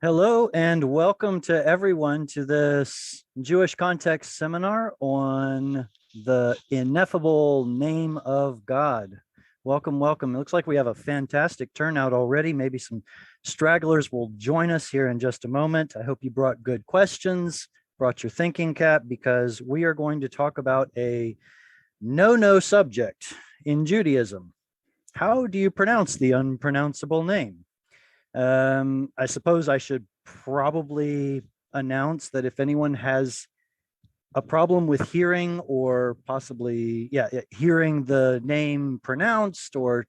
Hello and welcome to everyone to this Jewish context seminar on the ineffable name of God. Welcome, welcome. It looks like we have a fantastic turnout already. Maybe some stragglers will join us here in just a moment. I hope you brought good questions, brought your thinking cap, because we are going to talk about a no subject in Judaism. How do you pronounce the unpronounceable name? I suppose I should probably announce that if anyone has a problem with hearing or possibly, hearing the name pronounced or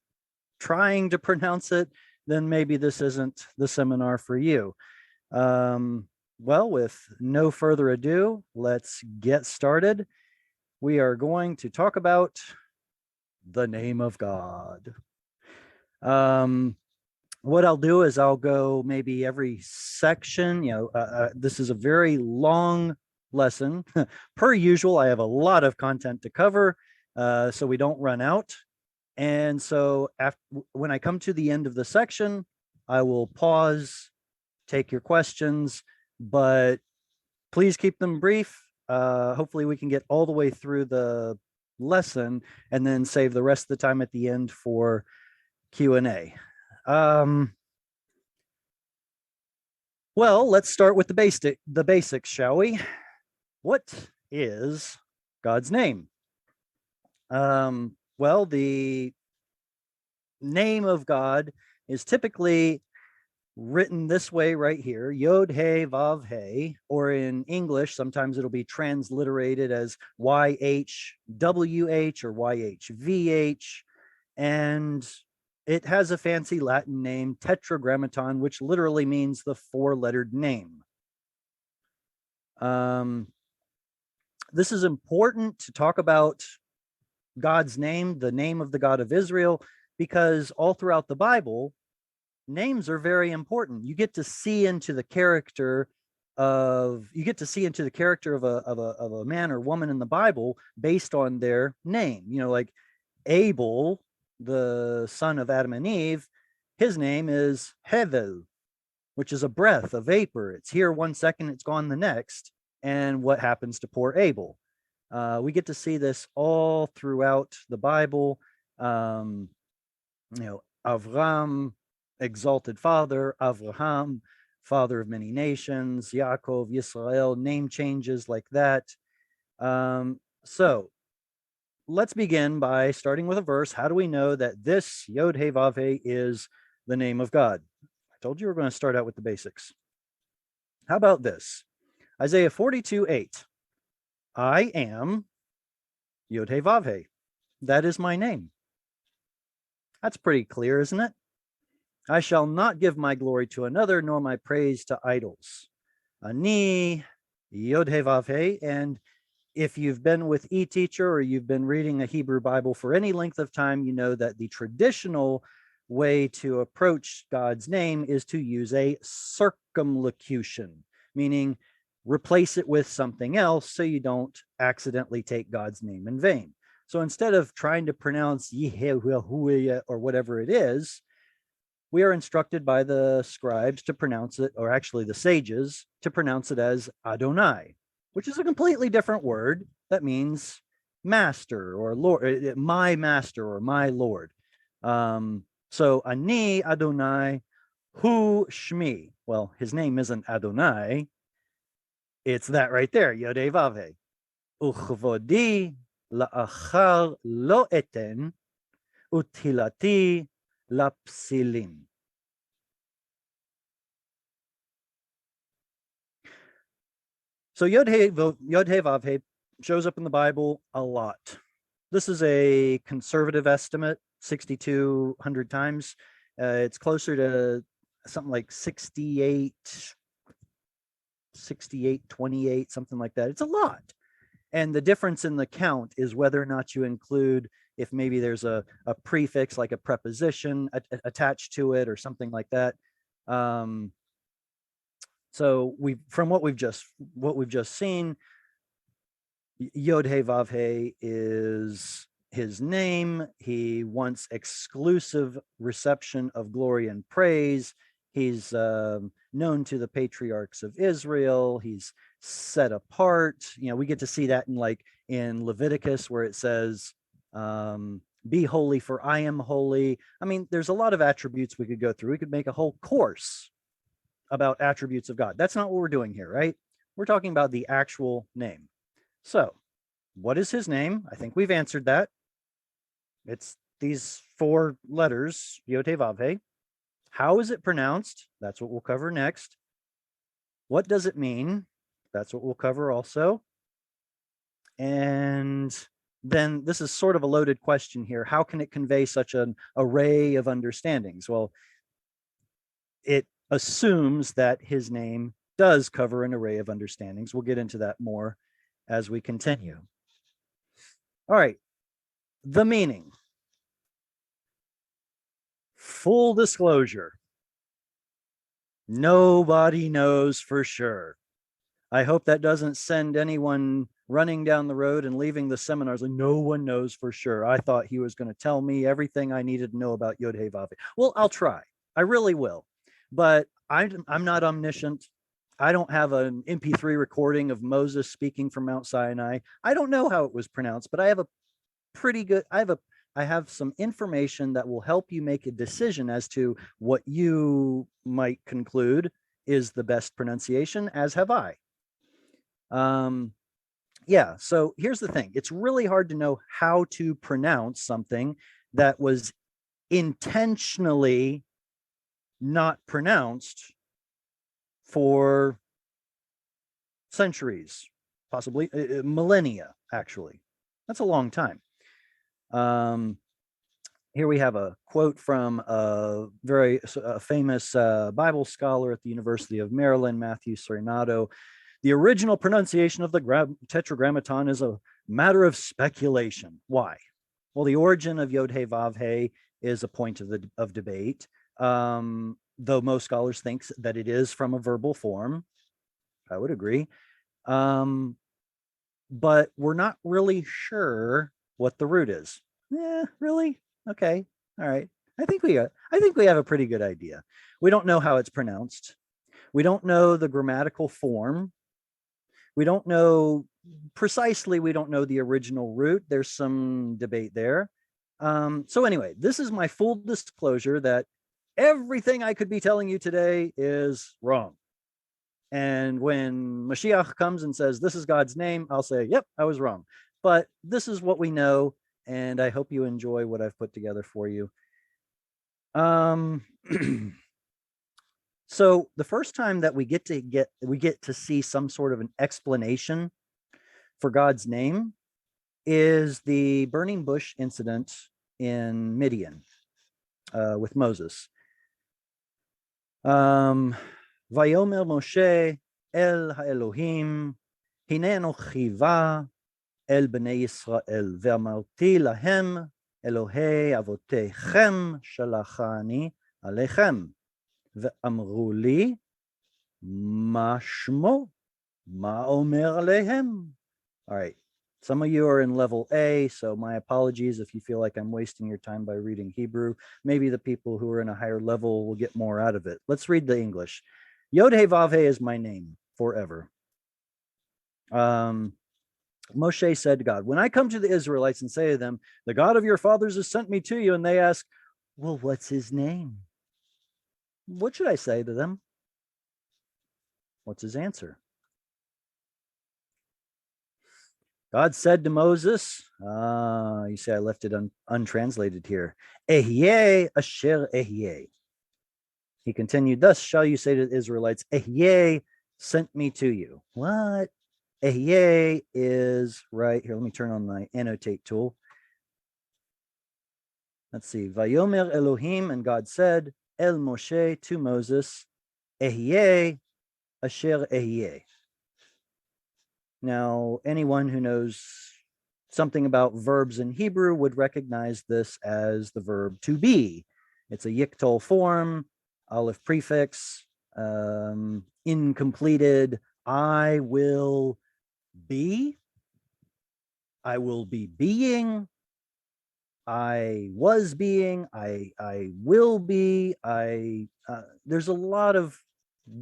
trying to pronounce it, then maybe this isn't the seminar for you. Well, with no further ado, let's get started. We are going to talk about the name of God. What I'll do is I'll go maybe every section. This is a very long lesson. Per usual, I have a lot of content to cover, so we don't run out. And so when I come to the end of the section, I will pause, take your questions, but please keep them brief. Hopefully we can get all the way through the lesson and then save the rest of the time at the end for Q&A. Well, let's start with the basics, shall we? What is God's name? Well, the name of God is typically written this way right here, Yod He Vav He, or in English, sometimes it'll be transliterated as YHWH or YHVH. And it has a fancy Latin name, Tetragrammaton, which literally means the four-lettered name. This is important to talk about God's name, the name of the God of Israel, because all throughout the Bible, names are very important. You get to see into the character of a man or woman in the Bible based on their name. Like Abel, the son of Adam and Eve, his name is Hevel, which is a breath, a vapor. It's here one second, it's gone the next. And what happens to poor Abel? We get to see this all throughout the Bible. Avram, exalted father, Avraham, father of many nations, Yaakov, Yisrael, name changes like that. So let's begin by starting with a verse. How do we know that this Yod He Vav He is the name of God? I told you we're going to start out with the basics. How about this? Isaiah 42:8. I am Yod He Vav He. That is my name. That's pretty clear, isn't it? I shall not give my glory to another, nor my praise to idols. Ani Yod He Vav He. And if you've been with eTeacher or you've been reading a Hebrew Bible for any length of time, you know that the traditional way to approach God's name is to use a circumlocution, meaning replace it with something else so you don't accidentally take God's name in vain. So instead of trying to pronounce Yehovah or whatever it is, we are instructed by the scribes to pronounce it, or actually the sages, to pronounce it as Adonai, which is a completely different word that means master or Lord, my master or my Lord. So Ani Adonai Hu Shmi. Well, his name isn't Adonai. It's that right there, Yodei Vave. Uchvodi la'achar lo eten utilati lapsilim. So Yod He Vav He shows up in the Bible a lot. This is a conservative estimate, 6,200 times. It's closer to something like 68, 28, something like that. It's a lot. And the difference in the count is whether or not you include, if maybe there's a prefix like a preposition attached to it or something like that. So from what we've just seen, Yod He Vav He is his name. He wants exclusive reception of glory and praise. He's known to the patriarchs of Israel. He's set apart. We get to see that in Leviticus, where it says, be holy for I am holy. I mean, there's a lot of attributes we could go through. We could make a whole course about attributes of God. That's not what we're doing here, right? We're talking about the actual name. So, what is his name? I think we've answered that. It's these 4 letters, YHWH. How is it pronounced? That's what we'll cover next. What does it mean? That's what we'll cover also. And then this is sort of a loaded question here. How can it convey such an array of understandings? Well, it assumes that his name does cover an array of understandings. We'll get into that more as we continue. All right, the meaning. Full disclosure, nobody knows for sure. I hope that doesn't send anyone running down the road and leaving the seminars like, no one knows for sure. I thought he was going to tell me everything I needed to know about YHWH. Well, I'll try. I really will. But I'm not omniscient. I don't have an MP3 recording of Moses speaking from Mount Sinai. I don't know how it was pronounced, but I have a pretty good, I have some information that will help you make a decision as to what you might conclude is the best pronunciation, as have I. Yeah, so here's the thing. It's really hard to know how to pronounce something that was intentionally not pronounced for centuries, possibly millennia, actually. That's a long time. Here we have a quote from a very famous Bible scholar at the University of Maryland, Matthew Serenato. The original pronunciation of the Tetragrammaton is a matter of speculation. Why? Well, the origin of YHWH is a point of debate, though most scholars think that it is from a verbal form. I would agree. But we're not really sure what the root is. Really? Okay. All right. I think we have a pretty good idea. We don't know how it's pronounced. We don't know the grammatical form. We don't know precisely, we don't know the original root. There's some debate there. So anyway, this is my full disclosure that everything I could be telling you today is wrong. And when Mashiach comes and says, this is God's name, I'll say, yep, I was wrong. But this is what we know. And I hope you enjoy what I've put together for you. So the first time that we get to see some sort of an explanation for God's name is the burning bush incident in Midian with Moses. Vayomer Moshe el haElohim hine anochi va el bnei Yisrael ve'amarti lahem Elohei avotechem shalachani alechem ve'amru li ma shmo ma omer alehem. All right. Some of you are in level A, so my apologies if you feel like I'm wasting your time by reading Hebrew. Maybe the people who are in a higher level will get more out of it. Let's read the English. YHWH is my name forever. Moshe said to God, when I come to the Israelites and say to them, the God of your fathers has sent me to you, and they ask, well, what's his name? What should I say to them? What's his answer? God said to Moses, you say I left it untranslated here. Ehyeh asher ehyeh. He continued, thus shall you say to the Israelites, Ehyeh sent me to you. What? Ehyeh is right here. Let me turn on my annotate tool. Let's see. Vayomer Elohim, and God said, El Moshe to Moses, Ehyeh asher ehyeh. Now, anyone who knows something about verbs in Hebrew would recognize this as the verb to be. It's a yiktol form, aleph prefix, incompleted. I will be. I will be being. I was being. I will be. There's a lot of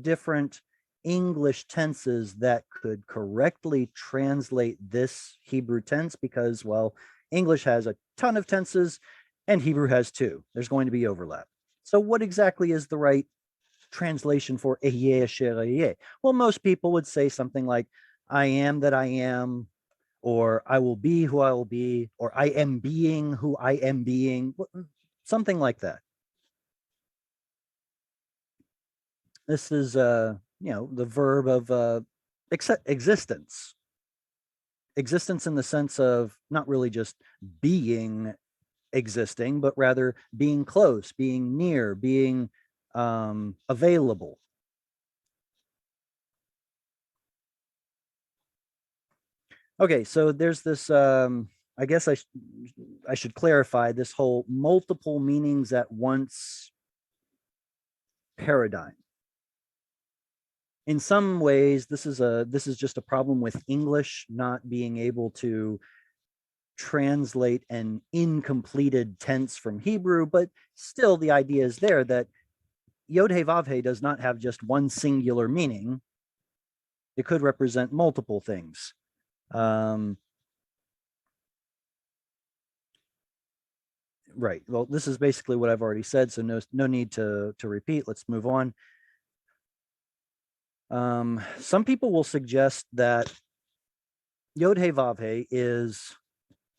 different English tenses that could correctly translate this Hebrew tense because, well, English has a ton of tenses and Hebrew has two. There's going to be overlap. So, what exactly is the right translation for Ehyeh asher ehyeh? Well, most people would say something like, I am that I am, or I will be who I will be, or I am being who I am being, something like that. This is, the verb of existence. Existence in the sense of not really just being existing, but rather being close, being near, being available. Okay, so there's this. I guess I should clarify this whole multiple meanings at once paradigm. In some ways, this is just a problem with English not being able to translate an incompleted tense from Hebrew, but still the idea is there that Yod He Vav He does not have just one singular meaning. It could represent multiple things. Right. Well, this is basically what I've already said, so no need to repeat. Let's move on. Some people will suggest that Yod He Vav He is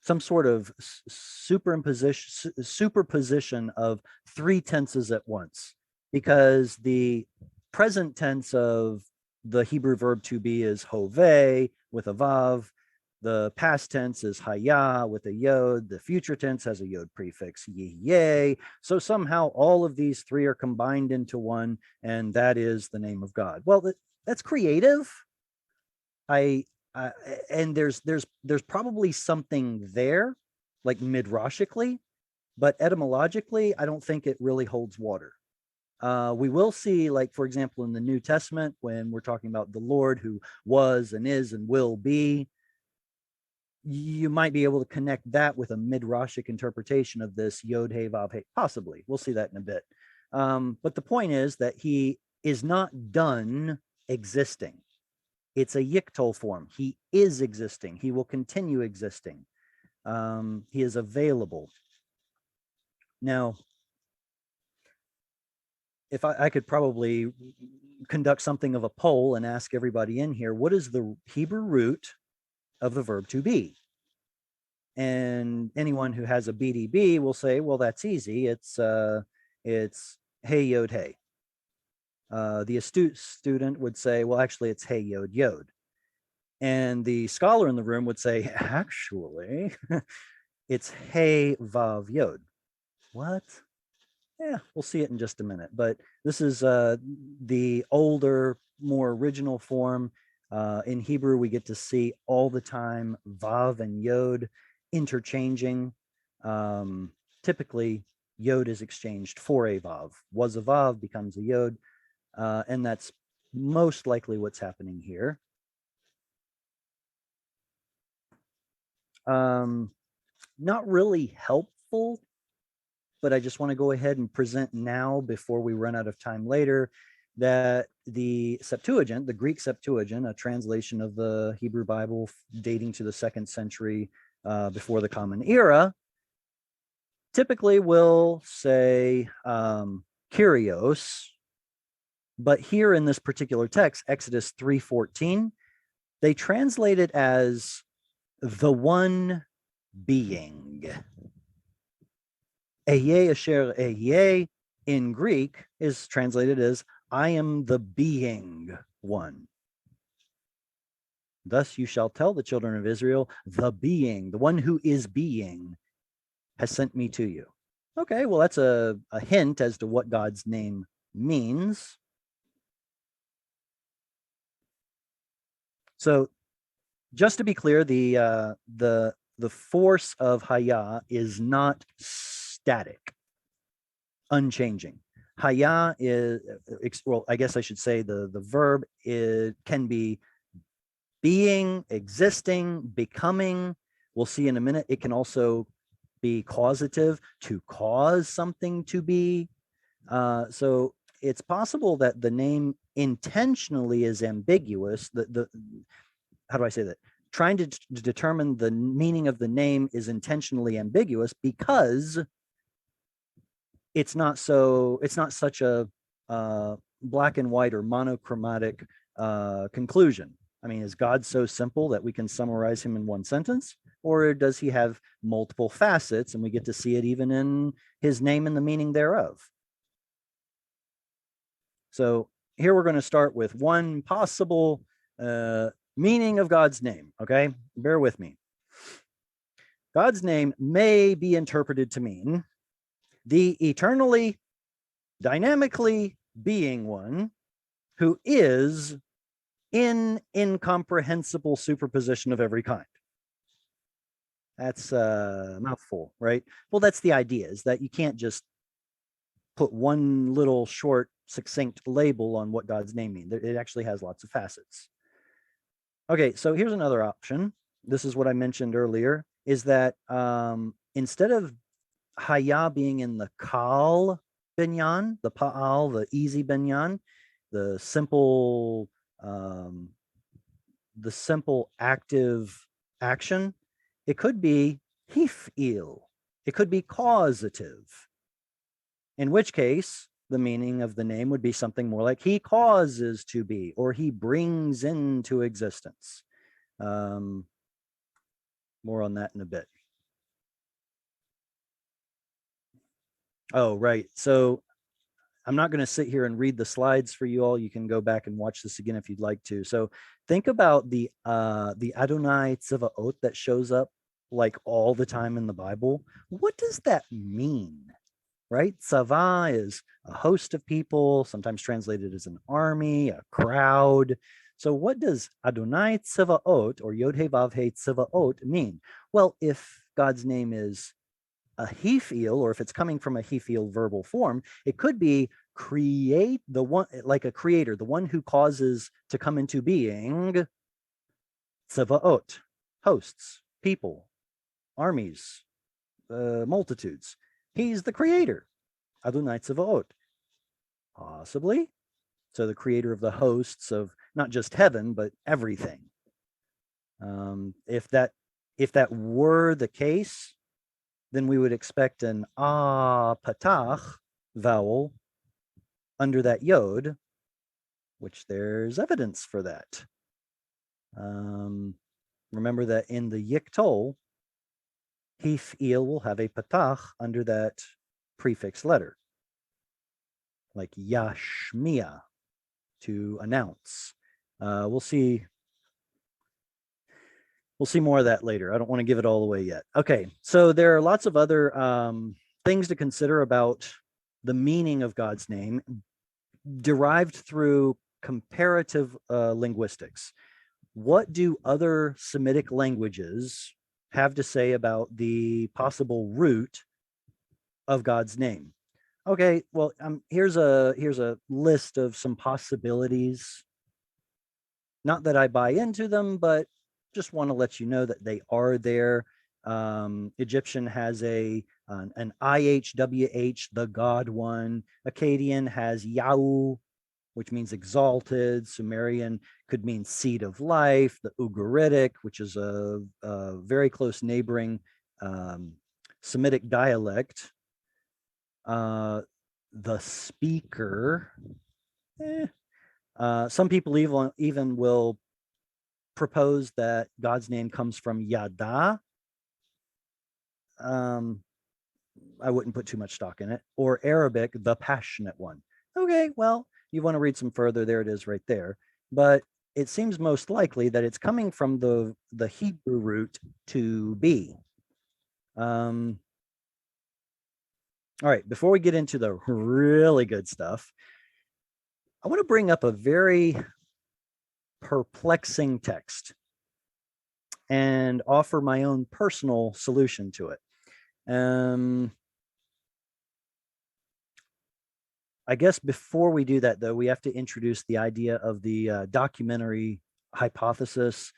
some sort of superposition of three tenses at once, because the present tense of the Hebrew verb to be is hove with a vav. The past tense is haya with a yod. The future tense has a yod prefix, yeh. So somehow all of these three are combined into one, and that is the name of God. Well, that's creative. I and there's probably something there, like midrashically, but etymologically, I don't think it really holds water. We will see, like, for example, in the New Testament, when we're talking about the Lord who was and is and will be, you might be able to connect that with a midrashic interpretation of this Yod He Vav He. Possibly, we'll see that in a bit. But the point is that he is not done existing. It's a yiktol form. He is existing. He will continue existing. He is available. Now, if I could probably conduct something of a poll and ask everybody in here, what is the Hebrew root of the verb to be? And anyone who has a BDB will say, well, that's easy. It's hey yod hey. The astute student would say, well, actually, it's hey yod yod. And the scholar in the room would say, actually, it's hey vav yod. What? Yeah, we'll see it in just a minute. But this is the older, more original form. In Hebrew, we get to see all the time vav and yod interchanging. Typically, yod is exchanged for a vav. Was a vav becomes a yod. And that's most likely what's happening here. Not really helpful, but I just want to go ahead and present now before we run out of time later that the Septuagint, the Greek Septuagint, a translation of the Hebrew Bible dating to the 2nd century before the Common Era, typically will say Kyrios, but here in this particular text, Exodus 3:14, they translate it as the one being. Ehyeh asher ehyeh in Greek is translated as I am the being one. Thus you shall tell the children of Israel, the being, the one who is being, has sent me to you. Okay, well, that's a hint as to what God's name means. So just to be clear, the force of Haya is not static, unchanging. Haya is, well, I guess I should say the verb can be being, existing, becoming. We'll see in a minute. It can also be causative, to cause something to be. So it's possible that the name intentionally is ambiguous. The how do I say that? Trying to determine the meaning of the name is intentionally ambiguous because it's not such a black and white or monochromatic conclusion. I mean, is God so simple that we can summarize him in one sentence? Or does he have multiple facets and we get to see it even in his name and the meaning thereof? So here we're going to start with one possible meaning of God's name, okay? Bear with me. God's name may be interpreted to mean the eternally, dynamically being one who is in incomprehensible superposition of every kind. That's a mouthful, right? Well, that's the idea, is that you can't just put one little short, succinct label on what God's name means. It actually has lots of facets. Okay, so here's another option. This is what I mentioned earlier, is that instead of Haya being in the Kal binyan, the Pa'al, the easy binyan, the simple active action, it could be hif'il. It could be causative. In which case, the meaning of the name would be something more like he causes to be, or he brings into existence. More on that in a bit. Oh, right. So I'm not going to sit here and read the slides for you all. You can go back and watch this again if you'd like to. So think about the Adonai Tzivaot that shows up like all the time in the Bible. What does that mean? Right? Tzava is a host of people, sometimes translated as an army, a crowd. So what does Adonai Tzivaot or Yod He Vav He Tzivaot mean? Well, if God's name is a hifil, or if it's coming from a hifil verbal form, it could be create, the one, like a creator, the one who causes to come into being, Tzivaot, hosts, people, armies, multitudes. He's the creator, Adonai Tzivaot, possibly. So the creator of the hosts of not just heaven, but everything. If that were the case, then we would expect an patach vowel under that yod, which there's evidence for that. Remember that in the yiktol, hif'il will have a patach under that prefix letter, like yashmiya, to announce. We'll see more of that later. I don't want to give it all away yet. Okay, so there are lots of other things to consider about the meaning of God's name derived through comparative linguistics. What do other Semitic languages have to say about the possible root of God's name? Okay, well, here's a list of some possibilities. Not that I buy into them, but just want to let you know that they are there. Egyptian has an YHWH, the God one. Akkadian has Yahu, which means exalted. Sumerian could mean seed of life. The Ugaritic, which is a very close neighboring Semitic dialect. The speaker. Some people even will propose that God's name comes from Yada. I wouldn't put too much stock in it. Or Arabic, the passionate one. Okay, well, you want to read some further, there it is right there. But it seems most likely that it's coming from the Hebrew root to be. All right, before we get into the really good stuff, I want to bring up a very perplexing text and offer my own personal solution to it. I guess before we do that, though, we have to introduce the idea of the documentary hypothesis.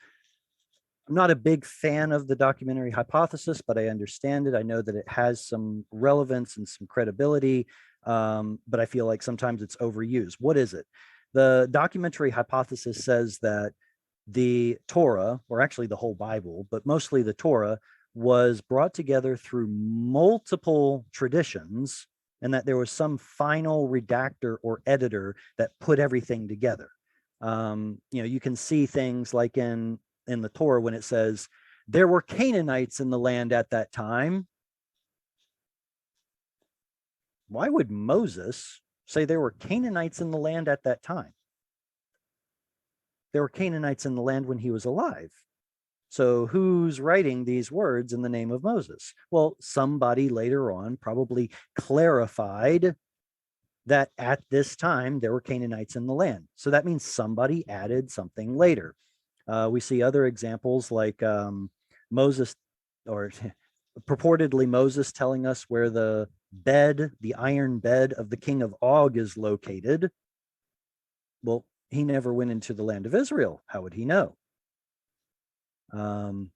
I'm not a big fan of the documentary hypothesis, but I understand it. I know that it has some relevance and some credibility. but I feel like sometimes it's overused. What is it? The documentary hypothesis says that the Torah, or actually the whole Bible, but mostly the Torah, was brought together through multiple traditions, and that there was some final redactor or editor that put everything together. You can see things like in the Torah when it says there were Canaanites in the land at that time. Why would Moses say there were Canaanites in the land at that time? There were Canaanites in the land when he was alive. So who's writing these words in the name of Moses? Well, somebody later on probably clarified that at this time there were Canaanites in the land. So that means somebody added something later. We see other examples like Moses, or purportedly Moses, telling us where the iron bed of the king of Og is located. Well, he never went into the land of Israel. How would he know?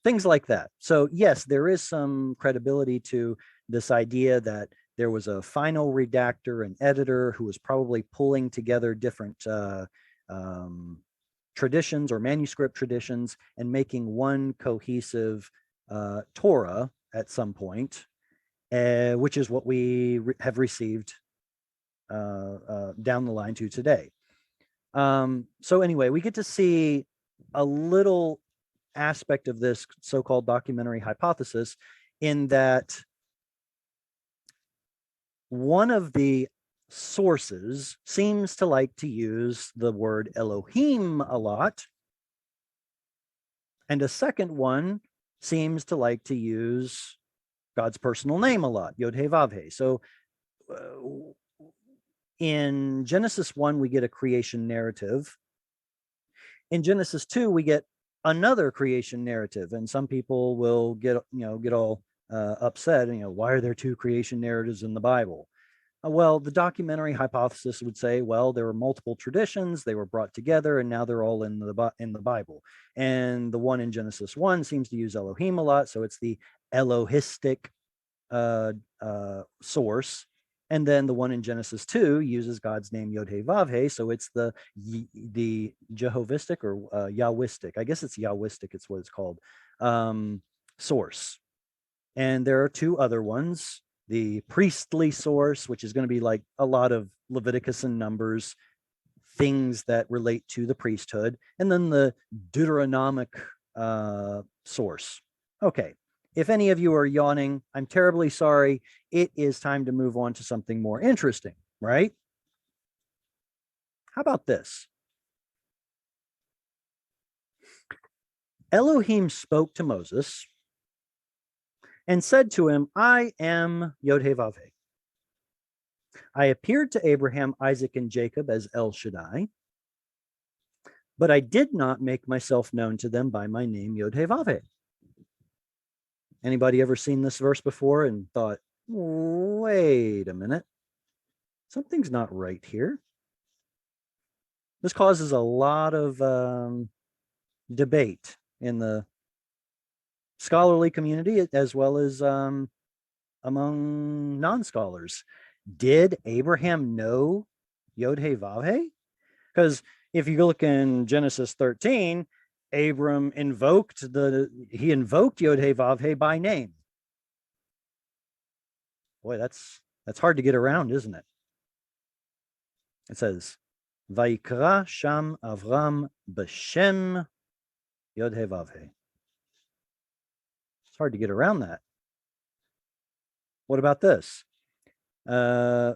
Things like that. So yes, there is some credibility to this idea that there was a final redactor and editor who was probably pulling together different traditions or manuscript traditions and making one cohesive Torah at some point, which is what we have received down the line to today. So anyway, we get to see a little aspect of this so-called documentary hypothesis in that one of the sources seems to like to use the word Elohim a lot, and a second one seems to like to use God's personal name a lot, YHWH. So in Genesis 1, we get a creation narrative. In Genesis 2, we get another creation narrative, and some people will get all upset. Why are there two creation narratives in the Bible? Well, the documentary hypothesis would say, well, there were multiple traditions, they were brought together, and now they're all in the Bible. And the one in Genesis 1 seems to use Elohim a lot, so it's the Elohistic source. And then the one in Genesis 2 uses God's name YHWH, so it's the Jehovistic or Yahwistic. I guess it's Yahwistic, it's what it's called, source. And there are two other ones, the priestly source, which is going to be like a lot of Leviticus and Numbers, things that relate to the priesthood, and then the Deuteronomic source. Okay, if any of you are yawning, I'm terribly sorry. It is time to move on to something more interesting, right? How about this? Elohim spoke to Moses and said to him, I am YHWH. I appeared to Abraham, Isaac, and Jacob as El Shaddai, but I did not make myself known to them by my name, YHWH. Anybody ever seen this verse before and thought, wait a minute, something's not right here? This causes a lot of debate in the scholarly community as well as among non-scholars. Did Abraham know YHWH? Because if you look in Genesis 13, Abram invoked YHWH by name. Boy, that's hard to get around, isn't it? It says, Vayikra Sham Avram B'Shem YHWH. It's hard to get around that. What about this? Well,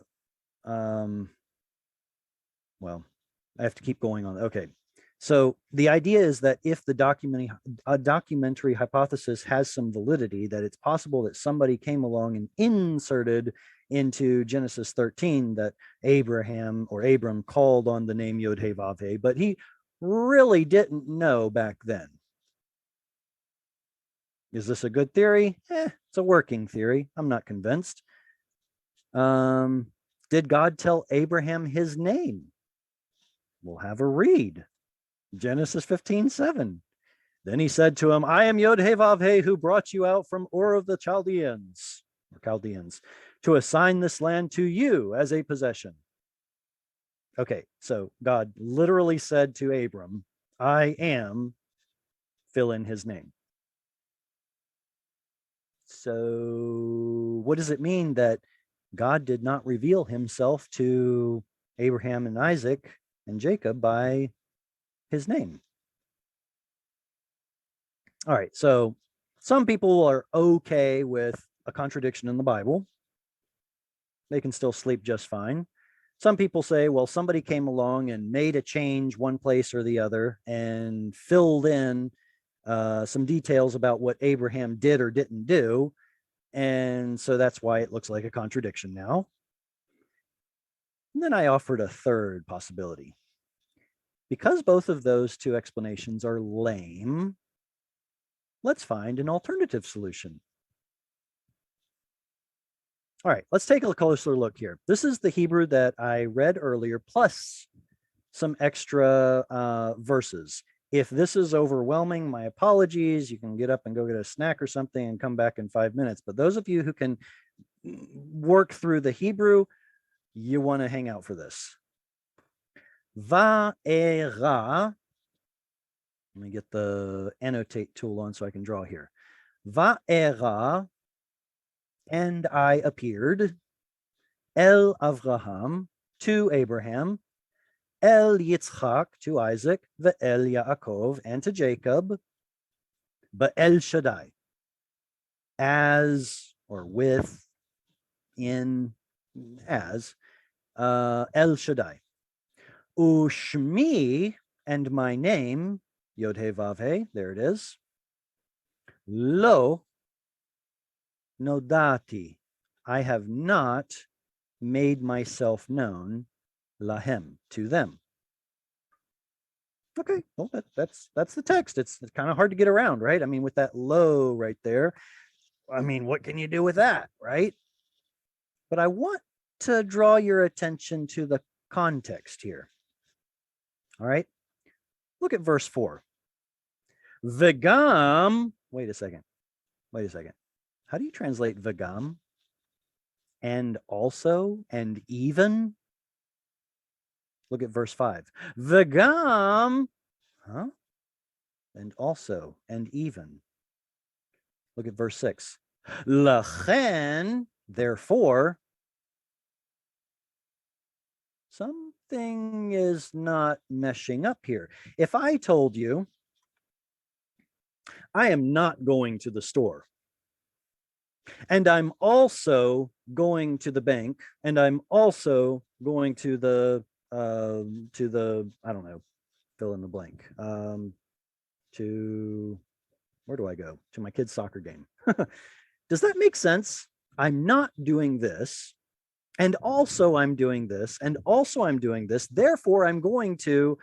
I have to keep going on. Okay. So the idea is that if the documentary hypothesis has some validity, that it's possible that somebody came along and inserted into Genesis 13 that Abram called on the name YHWH, but he really didn't know back then. Is this a good theory? It's a working theory. I'm not convinced. Did God tell Abraham his name? We'll have a read. Genesis 15:7. Then he said to him, I am YHWH who brought you out from Ur of the Chaldeans to assign this land to you as a possession. Okay, so God literally said to Abram, I am, fill in his name. So what does it mean that God did not reveal himself to Abraham and Isaac and Jacob by his name? All right, so some people are okay with a contradiction in the Bible. They can still sleep just fine. Some people say, well, somebody came along and made a change one place or the other and filled in some details about what Abraham did or didn't do. And so that's why it looks like a contradiction now. And then I offered a third possibility. Because both of those two explanations are lame, let's find an alternative solution. All right, let's take a closer look here. This is the Hebrew that I read earlier, plus some extra verses. If this is overwhelming, my apologies. You can get up and go get a snack or something and come back in 5 minutes. But those of you who can work through the Hebrew, you want to hang out for this. Va'era. Let me get the annotate tool on so I can draw here. Va'era, and I appeared, El Avraham, to Abraham, El Yitzchak, to Isaac, Ve'el Yaakov, and to Jacob, Ba'el Shaddai, as, or with, in, as, El Shaddai. Ushmi, and my name, Yod He Vav He, there it is, Lo Nodati, I have not made myself known, Lahem, to them. Okay, well, that's the text. It's kind of hard to get around, right? I mean, with that lo right there, I mean, what can you do with that, right? But I want to draw your attention to the context here. All right, look at verse 4. Vegam, wait a second. How do you translate vegam? And also, and even? Look at verse 5. Vegam, huh? And also, and even. Look at verse 6. Lachen, therefore, something is not meshing up here. If I told you, I am not going to the store, and I'm also going to the bank, and I'm also going to the I don't know, fill in the blank, to, where do I go? To my kid's soccer game. Does that make sense? I'm not doing this, and also I'm doing this, and also I'm doing this. Therefore, I'm going to,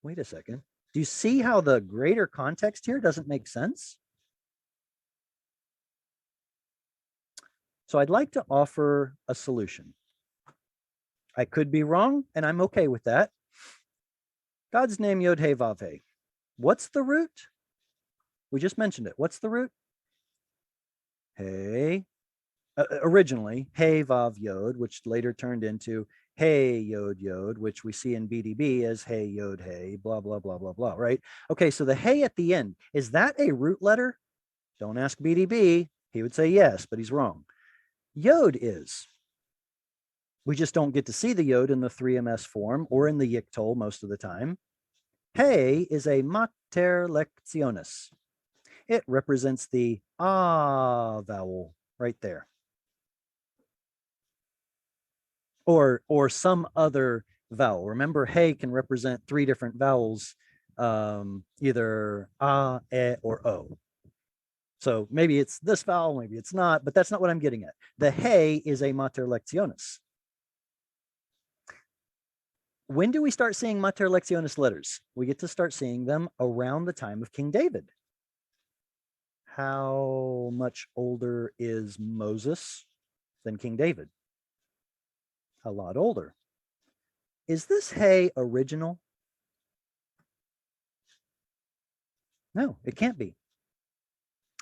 wait a second. Do you see how the greater context here doesn't make sense? So I'd like to offer a solution. I could be wrong, and I'm okay with that. God's name, Yod He Vav He. What's the root? We just mentioned it. What's the root? Hey. Originally, He Vav Yod, which later turned into Hey Yod Yod, which we see in BDB as Hey Yod Hey, blah, blah, blah, blah, blah, right? Okay, so the Hey at the end, is that a root letter? Don't ask BDB. He would say yes, but he's wrong. Yod is. We just don't get to see the Yod in the 3MS form or in the Yiktol most of the time. Hey is a mater lectionis. It represents the ah vowel right there. Or some other vowel. Remember, hey can represent 3 different vowels, either a, e, or o. So maybe it's this vowel, maybe it's not, but that's not what I'm getting at. The hey is a mater lectionis. When do we start seeing mater lectionis letters? We get to start seeing them around the time of King David. How much older is Moses than King David? A lot older. Is this hey original? No, it can't be.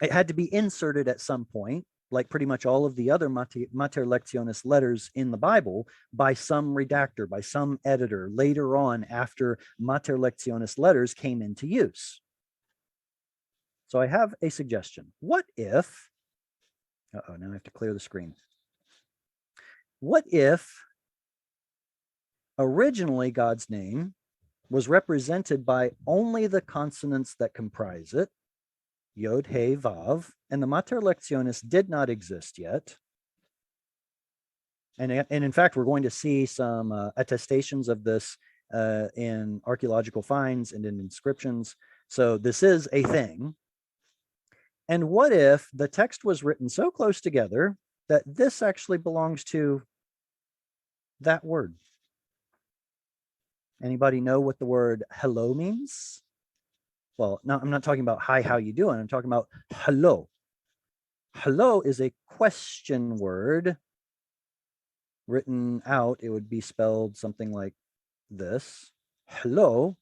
It had to be inserted at some point. like pretty much all of the other Mater Lectionis letters in the Bible, by some redactor, by some editor later on after Mater Lectionis letters came into use. So I have a suggestion. What if, now I have to clear the screen. What if originally God's name was represented by only the consonants that comprise it, Yod, He, Vav, and the Mater Lectionis did not exist yet. And in fact, we're going to see some attestations of this in archaeological finds and in inscriptions. So this is a thing. And what if the text was written so close together that this actually belongs to that word? Anybody know what the word hello means? Well, no, I'm not talking about hi, how you doing? I'm talking about hello. Hello is a question word. Written out, it would be spelled something like this. Hello.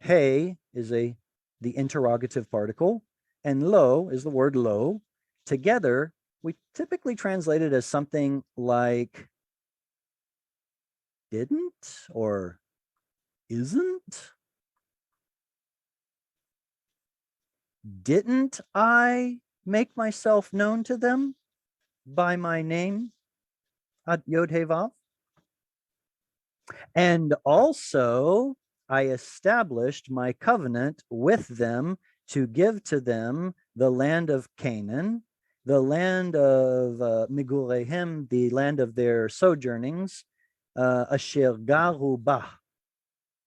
Hey is the interrogative particle, and lo is the word lo. Together, we typically translate it as something like didn't or isn't. Didn't I make myself known to them by my name, Ad Yod He Vav? And also, I established my covenant with them to give to them the land of Canaan, the land of Migurehem, the land of their sojournings, Asher Garu Bah,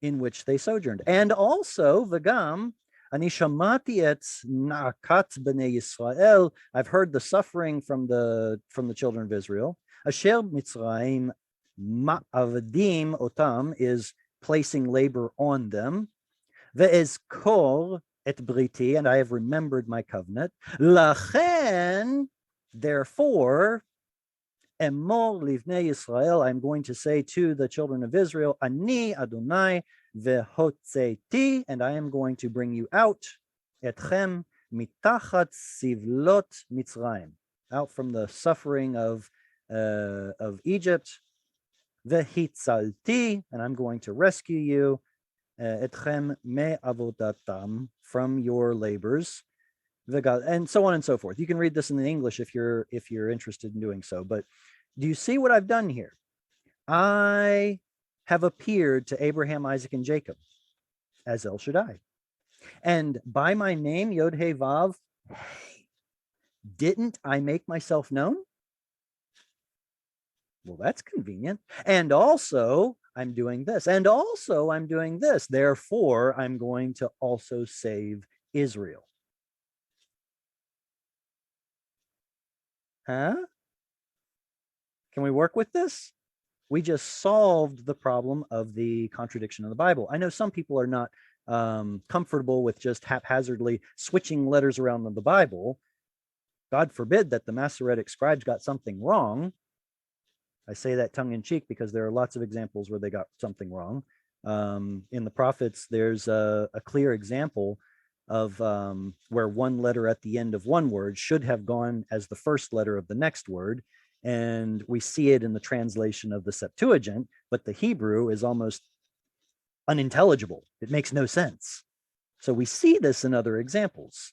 in which they sojourned. And also, Vagam, Ani shamati et na'akat b'nei Yisrael. I've heard the suffering from the children of Israel. Asher Mitzrayim ma'avdim otam is placing labor on them. Ve'ezkor et briti, and I have remembered my covenant. Lachen, therefore, emor livnei Yisrael, I'm going to say to the children of Israel, Ani Adonai vehotzeti, and I am going to bring you out, etchem mitachat sivlot Mitzrayim, out from the suffering of Egypt, vehitzalti, and I'm going to rescue you, etchem me'avodatam, from your labors, and so on and so forth. You can read this in the English if you're interested in doing so. But do you see what I've done here? I have appeared to Abraham, Isaac, and Jacob as El Shaddai. And by my name, Yod He Vav, didn't I make myself known? Well, that's convenient. And also, I'm doing this. And also, I'm doing this. Therefore, I'm going to also save Israel. Huh? Can we work with this? We just solved the problem of the contradiction of the Bible. I know some people are not comfortable with just haphazardly switching letters around in the Bible. God forbid that the Masoretic scribes got something wrong. I say that tongue in cheek because there are lots of examples where they got something wrong. In the prophets, there's a clear example of where one letter at the end of one word should have gone as the first letter of the next word. And we see it in the translation of the Septuagint, but the Hebrew is almost unintelligible. It makes no sense. So we see this in other examples.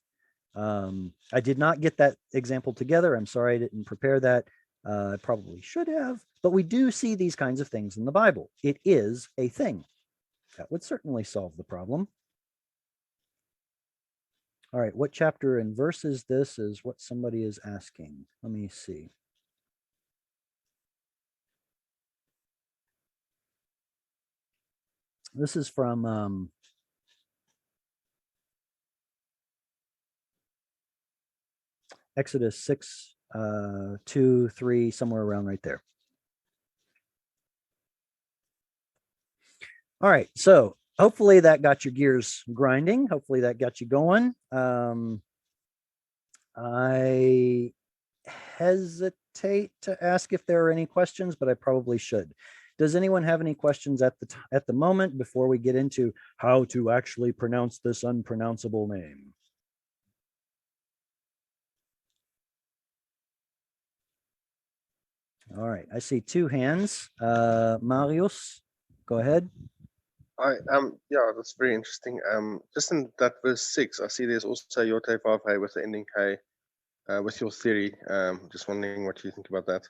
I did not get that example together. I'm sorry I didn't prepare that. I probably should have, but we do see these kinds of things in the Bible. It is a thing. That would certainly solve the problem. All right, what chapter and verse is this is what somebody is asking. Let me see. This is from Exodus 6, 2, 3, somewhere around right there. All right, so hopefully that got your gears grinding. Hopefully that got you going. I hesitate to ask if there are any questions, but I probably should. Does anyone have any questions at the moment before we get into how to actually pronounce this unpronounceable name? All right. I see two hands. Marius, go ahead. Yeah, that's very interesting. Just in that verse 6, I see there's also YHWH with the ending K. With your theory, just wondering what you think about that.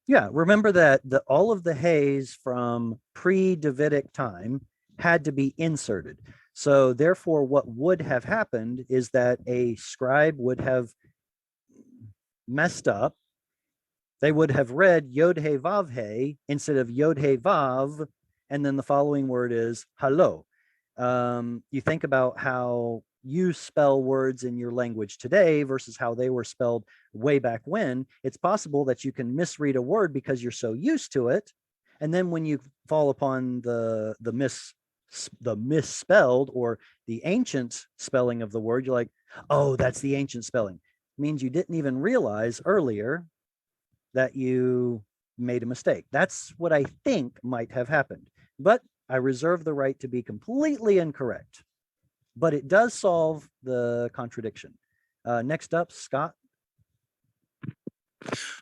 Yeah, remember that all of the hays from pre-Davidic time had to be inserted. So therefore, what would have happened is that a scribe would have messed up. They would have read Yod He Vav He instead of Yod He Vav, and then the following word is hello. You think about how you spell words in your language today versus how they were spelled way back when. It's possible that you can misread a word because you're so used to it, and then when you fall upon the misspelled or the ancient spelling of the word, you're like, oh, that's the ancient spelling. It means you didn't even realize earlier that you made a mistake. That's what I think might have happened. But I reserve the right to be completely incorrect. But it does solve the contradiction. Next up, Scott.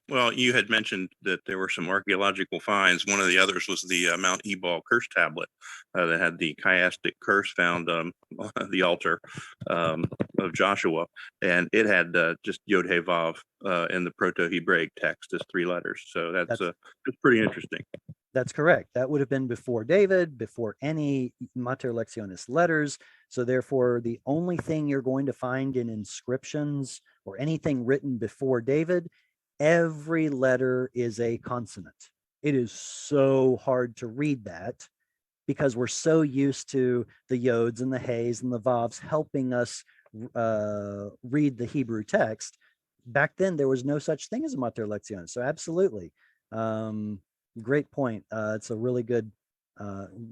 Well, you had mentioned that there were some archaeological finds. One of the others was the Mount Ebal curse tablet that had the chiastic curse found on the altar of Joshua, and it had just Yod He Vav in the Proto-Hebraic text as 3 letters. So that's pretty interesting. That's correct. That would have been before David, before any Mater Lectionis letters. So therefore, the only thing you're going to find in inscriptions or anything written before David, every letter is a consonant. It is so hard to read that because we're so used to the yods and the heys and the vavs helping us read the Hebrew text. Back then, there was no such thing as a Mater Lectionis. So absolutely. Great point. It's a really good,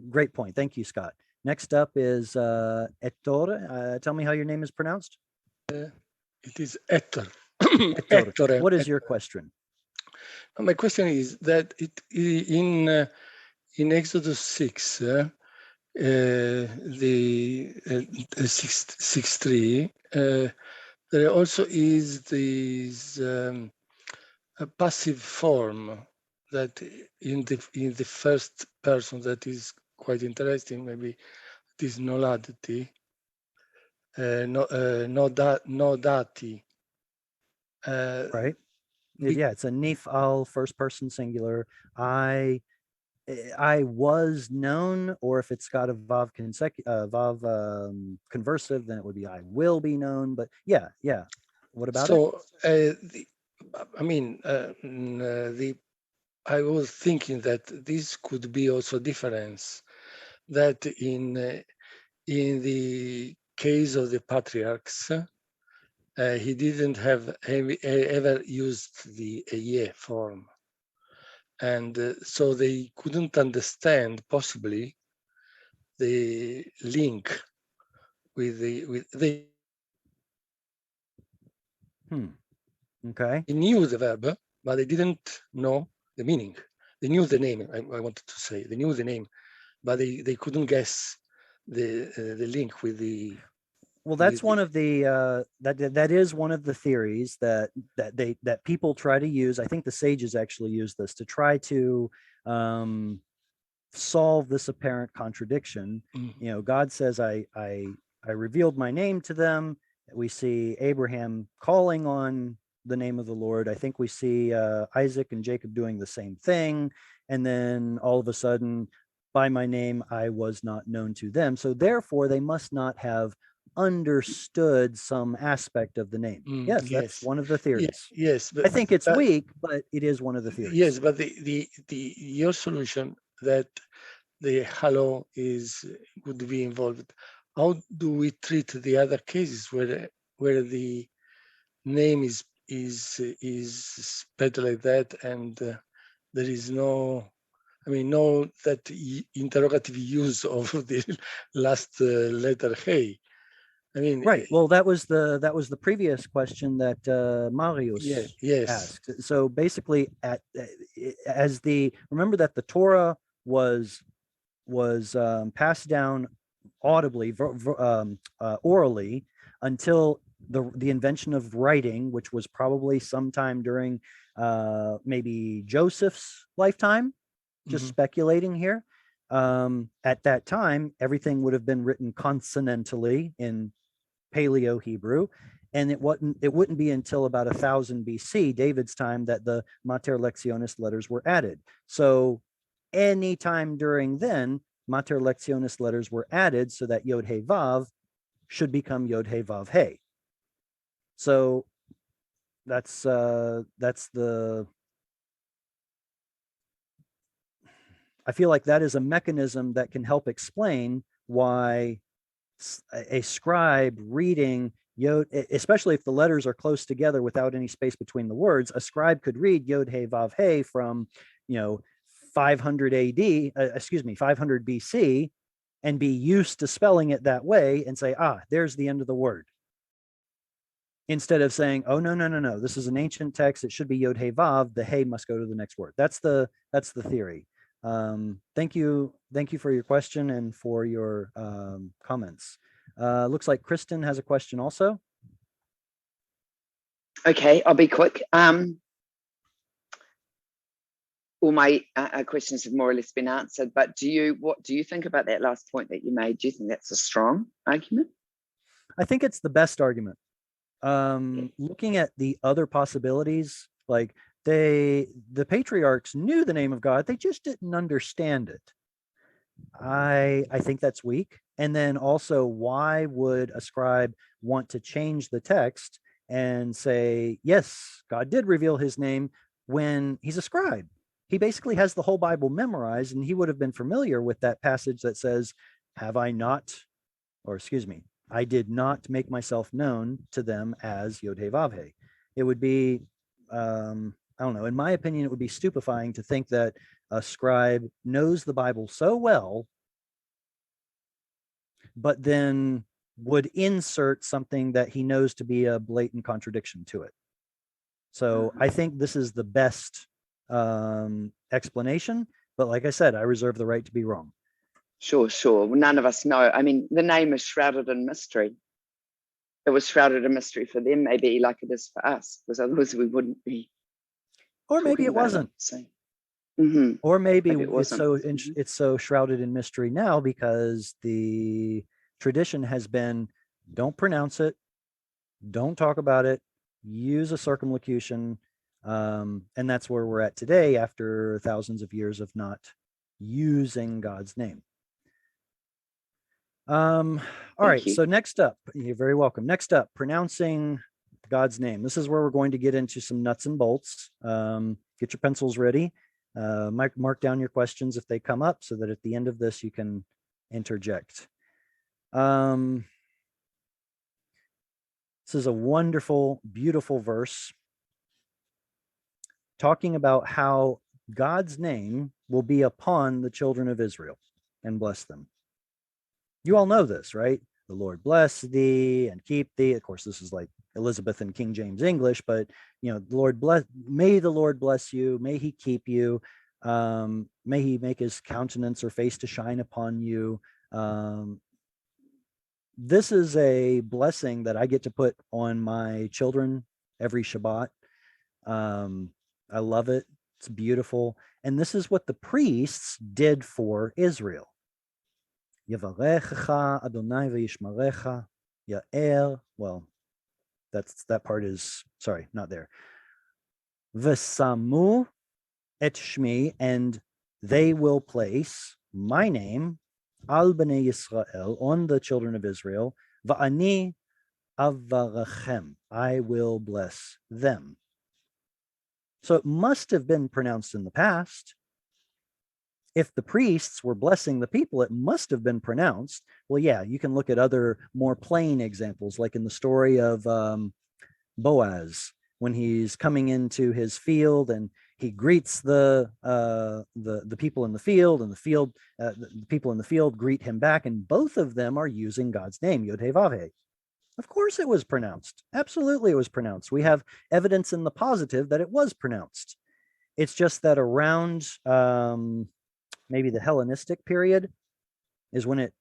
great point. Thank you, Scott. Next up is Ettore. Tell me how your name is pronounced. It is Ettore. Ettore. What is your question? My question is that in Exodus 6, the 6:3, there also is this a passive form that in the first person that is quite interesting. Maybe this noladi, nodati. Right. Yeah, it's a nifal, first person singular. I was known, or if it's got a vav conversive, then it would be I will be known. But yeah. What about it? I was thinking that this could be also difference that in the case of the patriarchs, he didn't have ever used the ye form, and so they couldn't understand possibly the link with they Okay. knew the verb, but they didn't know the meaning. They knew the name. I wanted to say they knew the name, but they couldn't guess the link with the. Well, that's one of the that is one of the theories that people try to use. I think the sages actually use this to try to solve this apparent contradiction. You know, God says, I revealed my name to them. We see Abraham calling on the name of the Lord. I think we see Isaac and Jacob doing the same thing. And then all of a sudden, by my name, I was not known to them. So therefore, they must not have understood some aspect of the name. Yes, that's one of the theories. Yes, but I think it's weak, but it is one of the theories. Yes, but your solution that the hello would be involved. How do we treat the other cases where the name is spelled like that and there is no that interrogative use of the last letter hey? Right. Well, that was the previous question that Marius asked. So basically, remember that the Torah was passed down audibly, orally, until the invention of writing, which was probably sometime during maybe Joseph's lifetime, just speculating here. At that time, everything would have been written consonantally in Paleo Hebrew, and it wouldn't be until about 1000 BC, David's time, that the Mater Lectionis letters were added. So anytime during then, Mater Lectionis letters were added so that Yod He Vav should become Yod He Vav He. So that's the, I feel like that is a mechanism that can help explain why a scribe reading Yod, especially if the letters are close together without any space between the words, a scribe could read Yod He Vav He from, 500 AD, 500 BC, and be used to spelling it that way and say, there's the end of the word. Instead of saying, oh, no, this is an ancient text, it should be Yod He Vav, the He must go to the next word. That's the theory. Thank you for your question and for your comments. Looks like Kristen has a question also. Okay, I'll be quick. All my questions have more or less been answered, but what do you think about that last point that you made? Do you think that's a strong argument? I think it's the best argument. Looking at the other possibilities, like the patriarchs knew the name of God, they just didn't understand it. I think that's weak. And then also, why would a scribe want to change the text and say, yes, God did reveal his name, when he's a scribe? He basically has the whole Bible memorized, and he would have been familiar with that passage that says, I did not make myself known to them as Yod He Vav He. It would be, I don't know, in my opinion, it would be stupefying to think that a scribe knows the Bible so well, but then would insert something that he knows to be a blatant contradiction to it. So I think this is the best explanation, but like I said, I reserve the right to be wrong. Sure. Well, none of us know. I mean, the name is shrouded in mystery. It was shrouded in mystery for them, maybe, like it is for us, because otherwise we wouldn't be. Or maybe it wasn't. Or maybe it's so shrouded in mystery now because the tradition has been, don't pronounce it, don't talk about it, use a circumlocution, and that's where we're at today after thousands of years of not using God's name. All right, so next up, you're very welcome. Next up, pronouncing God's name. This is where we're going to get into some nuts and bolts. Get your pencils ready. Mark down your questions if they come up so that at the end of this you can interject. This is a wonderful, beautiful verse talking about how God's name will be upon the children of Israel and bless them. You all know this, right? The Lord bless thee and keep thee. Of course, this is like Elizabeth and King James English, but the Lord bless, may the Lord bless you, may he keep you, may he make his countenance or face to shine upon you. This is a blessing that I get to put on my children every Shabbat. I love it. It's beautiful. And this is what the priests did for Israel. Yavarechecha Adonai v'yishmarecha Ya'er. Well, that part is, sorry, not there. V'samu et shmi, and they will place my name, al bnei Yisrael, on the children of Israel. Va'ani avarachem, I will bless them. So it must have been pronounced in the past. If the priests were blessing the people, it must have been pronounced. Well, yeah, you can look at other more plain examples, like in the story of Boaz, when he's coming into his field and he greets the people in the field, and the people in the field greet him back, and both of them are using God's name, Yod He Vav He. Of course it was pronounced. Absolutely it was pronounced. We have evidence in the positive that it was pronounced. It's just that around maybe the Hellenistic period is when it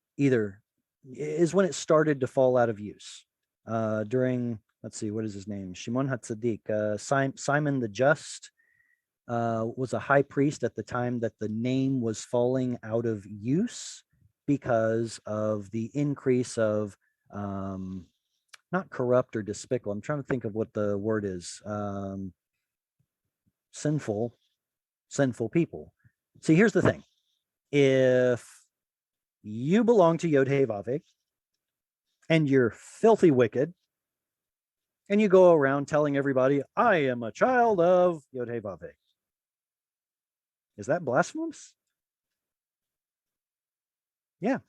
started to fall out of use. during, let's see, what is his name? Shimon HaTzadik. Simon the Just was a high priest at the time that the name was falling out of use because of the increase of not corrupt or despicable. I'm trying to think of what the word is. Sinful people. See, here's the thing. If you belong to YHWH and you're filthy wicked, and you go around telling everybody, I am a child of YHWH, is that blasphemous? Yeah,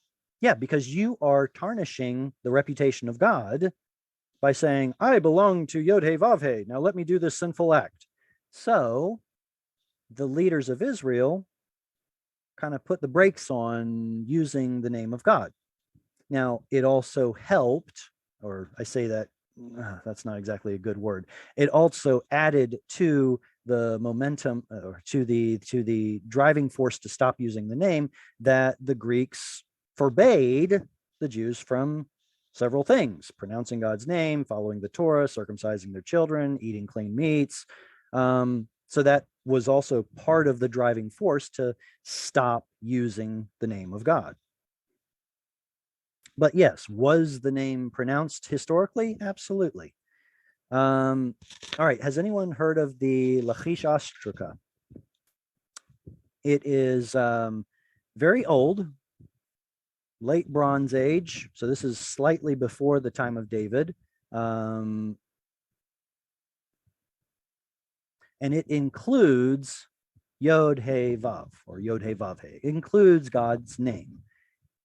because you are tarnishing the reputation of God by saying, I belong to YHWH. Now let me do this sinful act. So the leaders of Israel kind of put the brakes on using the name of God. Now, it also helped, or I say that, that's not exactly a good word. It also added to the momentum, or to the driving force to stop using the name, that the Greeks forbade the Jews from several things: pronouncing God's name, following the Torah, circumcising their children, eating clean meats. So that was also part of the driving force to stop using the name of God. But yes, was the name pronounced historically? Absolutely. All right, has anyone heard of the Lachish ostraka? It is very old, late Bronze Age. So this is slightly before the time of David. And it includes Yod He Vav, or Yod He Vav He. It includes God's name.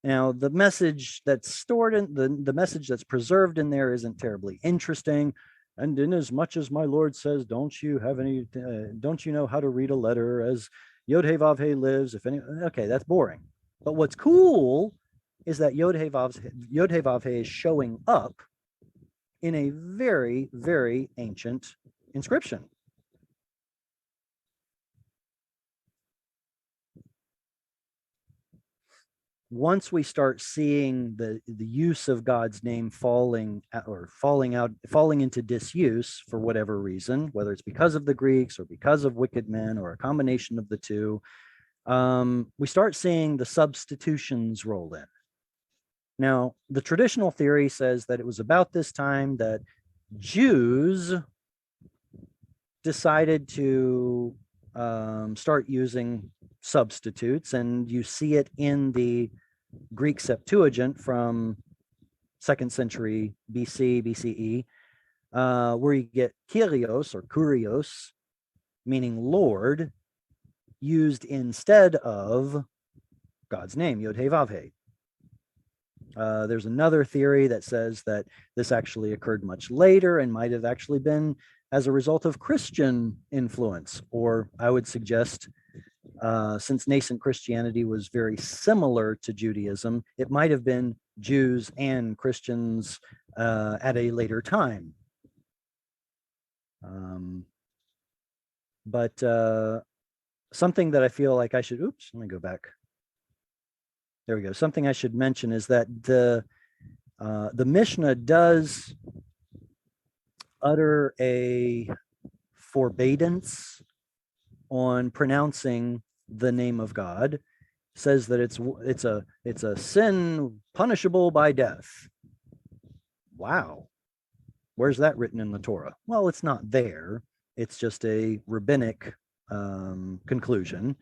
Now, the message that's stored in the message that's preserved in there isn't terribly interesting. And in as much as my Lord says, don't you know how to read a letter as Yod He Vav He lives? Okay, that's boring. But what's cool is that Yod He Vav He is showing up in a very, very ancient inscription. Once we start seeing the use of God's name falling into disuse for whatever reason, whether it's because of the Greeks or because of wicked men or a combination of the two, we start seeing the substitutions roll in. Now, the traditional theory says that it was about this time that Jews decided to start using substitutes, and you see it in the Greek Septuagint from 2nd century BCE, where you get Kyrios or Kurios, meaning Lord, used instead of God's name, Yod He Vav He. There's another theory that says that this actually occurred much later and might have actually been as a result of Christian influence, or I would suggest, since nascent Christianity was very similar to Judaism, it might have been Jews and Christians at a later time. But something that I feel like I should, let me go back. There we go. Something I should mention is that the Mishnah does utter a forbiddance on pronouncing the name of God. Says that it's a sin punishable by death. Wow. Where's that written in the Torah? Well, it's not there. It's just a rabbinic conclusion.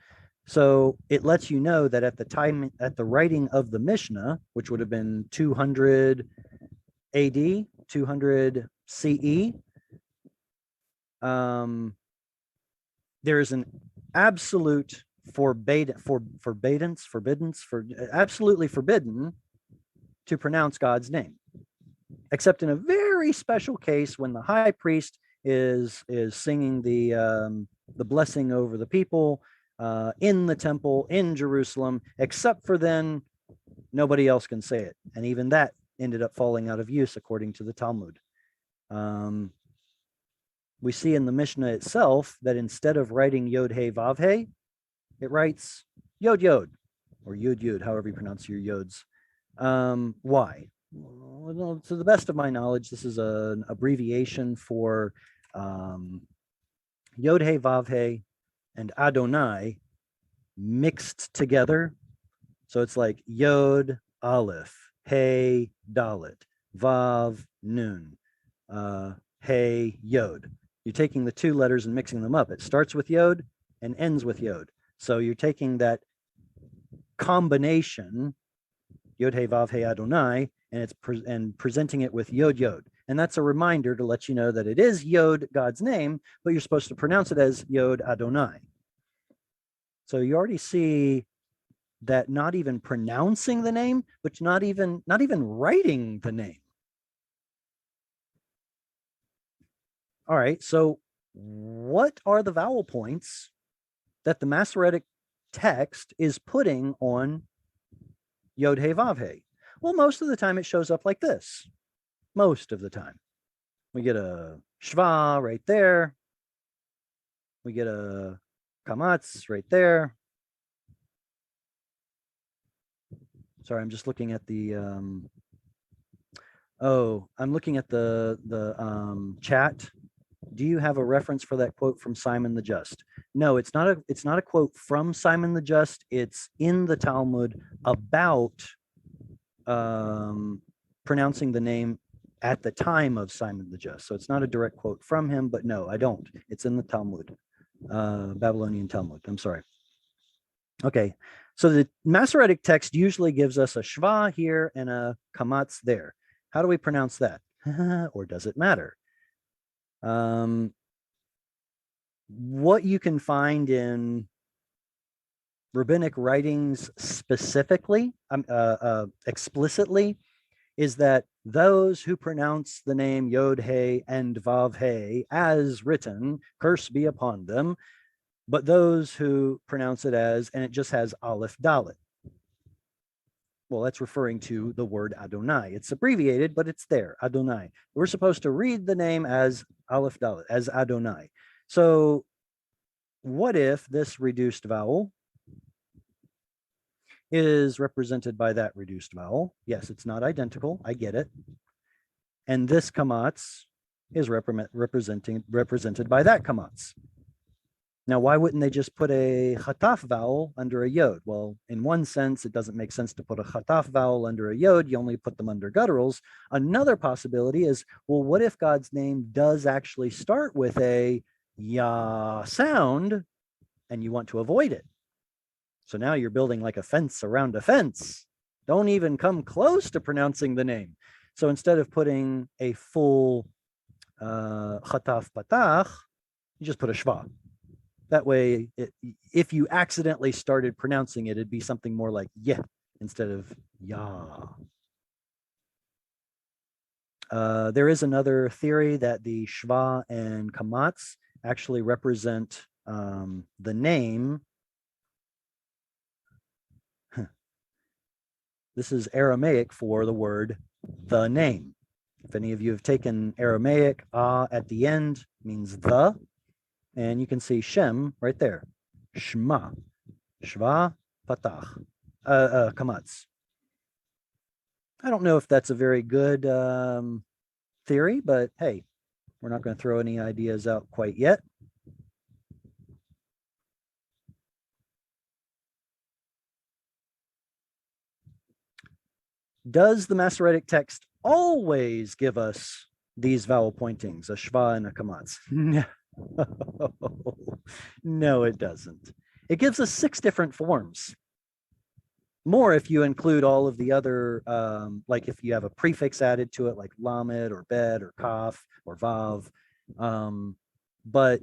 So it lets you know that at the writing of the Mishnah, which would have been 200 AD, 200 CE, there is an absolute absolutely forbidden to pronounce God's name, except in a very special case when the high priest is singing the blessing over the people in the temple in Jerusalem. Except for then, nobody else can say it, and even that ended up falling out of use according to the Talmud. We see in the Mishnah itself that instead of writing Yod He Vav He, it writes Yod Yod, or Yud Yud, however you pronounce your Yods. Why? Well, to the best of my knowledge, this is an abbreviation for Yod He Vav He and Adonai mixed together. So it's like Yod Aleph, He Dalet, Vav Nun, He Yod. You're taking the two letters and mixing them up. It starts with Yod and ends with Yod. So you're taking that combination, Yod He Vav He Adonai, and it's presenting it with Yod Yod. And that's a reminder to let you know that it is Yod, God's name, but you're supposed to pronounce it as Yod Adonai. So you already see that not even pronouncing the name, but not even writing the name. All right, so what are the vowel points that the Masoretic text is putting on Yod He Vav He? Well, most of the time it shows up like this. Most of the time. We get a shva right there. We get a kamatz right there. Sorry, I'm just looking at the I'm looking at the chat. Do you have a reference for that quote from Simon the Just? No, it's not a quote from Simon the Just. It's in the Talmud about pronouncing the name at the time of Simon the Just. So it's not a direct quote from him, but no, I don't. It's in the Talmud, Babylonian Talmud. I'm sorry. Okay, so the Masoretic text usually gives us a shva here and a kamatz there. How do we pronounce that? Or does it matter? What you can find in rabbinic writings specifically, explicitly, is that those who pronounce the name Yod He and Vav He as written, curse be upon them, but those who pronounce it as, and it just has Aleph Dalet. Well, that's referring to the word Adonai. It's abbreviated, but it's there, Adonai. We're supposed to read the name as Aleph Dalet, as Adonai. So what if this reduced vowel is represented by that reduced vowel? Yes, it's not identical. I get it. And this kamatz is represented by that kamatz. Now, why wouldn't they just put a chataf vowel under a yod? Well, in one sense, it doesn't make sense to put a chataf vowel under a yod. You only put them under gutturals. Another possibility is, well, what if God's name does actually start with a ya sound and you want to avoid it? So now you're building like a fence around a fence. Don't even come close to pronouncing the name. So instead of putting a full chataf patach, you just put a shva. That way, if you accidentally started pronouncing it, it'd be something more like yeah instead of ya. There is another theory that the shva and kamatz actually represent the name. This is Aramaic for the word the name. If any of you have taken Aramaic, at the end means the. And you can see Shem right there. Shema. Shva patach. Kamatz. I don't know if that's a very good theory, but hey, we're not going to throw any ideas out quite yet. Does the Masoretic text always give us these vowel pointings, a shva and a kamatz? No. No, it doesn't. It gives us 6 different forms. More if you include all of the other, like if you have a prefix added to it, like lamed or bet or kaf or vav. But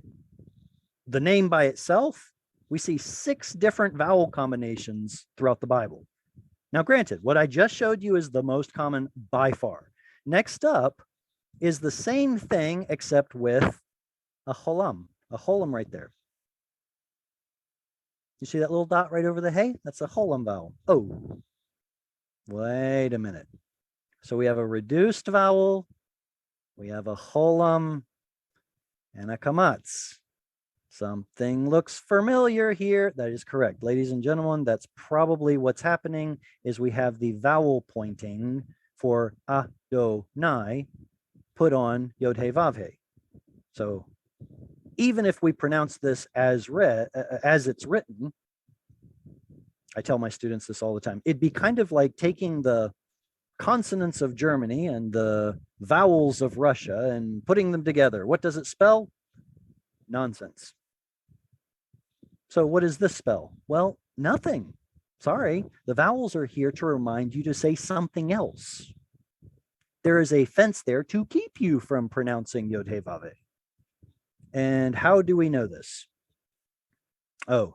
the name by itself, we see 6 different vowel combinations throughout the Bible. Now, granted, what I just showed you is the most common by far. Next up is the same thing except with a cholam right there. You see that little dot right over the hey? That's a cholam vowel. Oh, wait a minute. So we have a reduced vowel, we have a cholam, and a kamatz. Something looks familiar here. That is correct. Ladies and gentlemen, that's probably what's happening is we have the vowel pointing for Adonai put on Yod He Vav He. So even if we pronounce this as it's written, I tell my students this all the time, it'd be kind of like taking the consonants of Germany and the vowels of Russia and putting them together. What does it spell? Nonsense. So what does this spell? Well, nothing. Sorry, the vowels are here to remind you to say something else. There is a fence there to keep you from pronouncing Yod He Vav He. And how do we know this? Oh,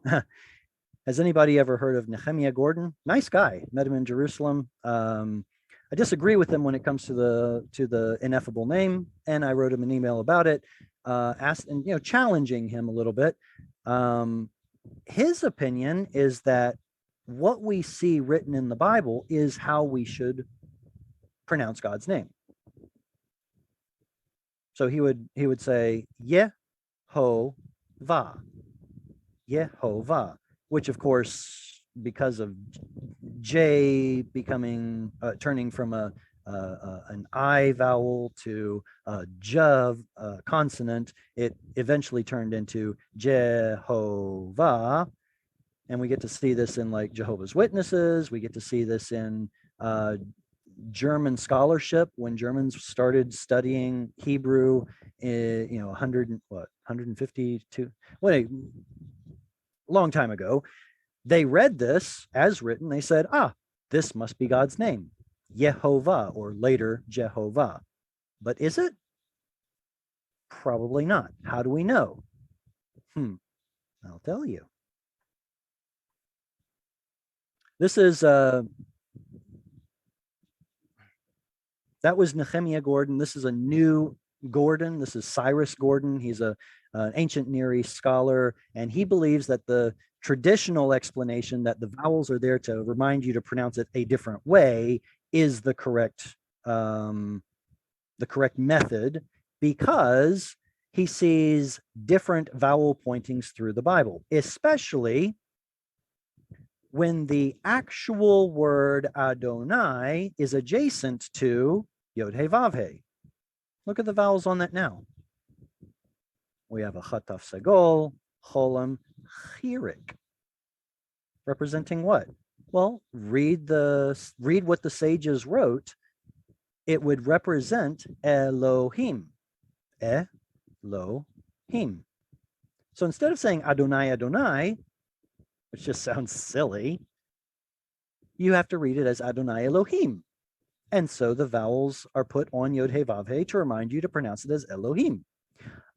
has anybody ever heard of Nehemiah Gordon? Nice guy. Met him in Jerusalem. I disagree with him when it comes to the ineffable name, and I wrote him an email about it, asked and challenging him a little bit. His opinion is that what we see written in the Bible is how we should pronounce God's name. So he would say Yehovah, Yehovah, which of course, because of J becoming turning from an I vowel to a J consonant, it eventually turned into Jehovah. And we get to see this in like Jehovah's Witnesses. We get to see this in German scholarship when Germans started studying Hebrew, 152, a long time ago. They read this as written. They said, this must be God's name, Yehovah, or later Jehovah. But is it? Probably not. How do we know? I'll tell you. This is that was Nehemiah Gordon. This is a new Gordon. This is Cyrus Gordon. He's an ancient Near East scholar, and he believes that the traditional explanation that the vowels are there to remind you to pronounce it a different way is the correct method, because he sees different vowel pointings through the Bible, especially when the actual word Adonai is adjacent to Yod He Vav He. Look at the vowels on that now. We have a Chataf Segol, Cholam, Chirik. Representing what? Well, read what the sages wrote. It would represent Elohim. Elohim. So instead of saying Adonai, Adonai, which just sounds silly, you have to read it as Adonai Elohim. And so the vowels are put on Yod He Vav He to remind you to pronounce it as Elohim.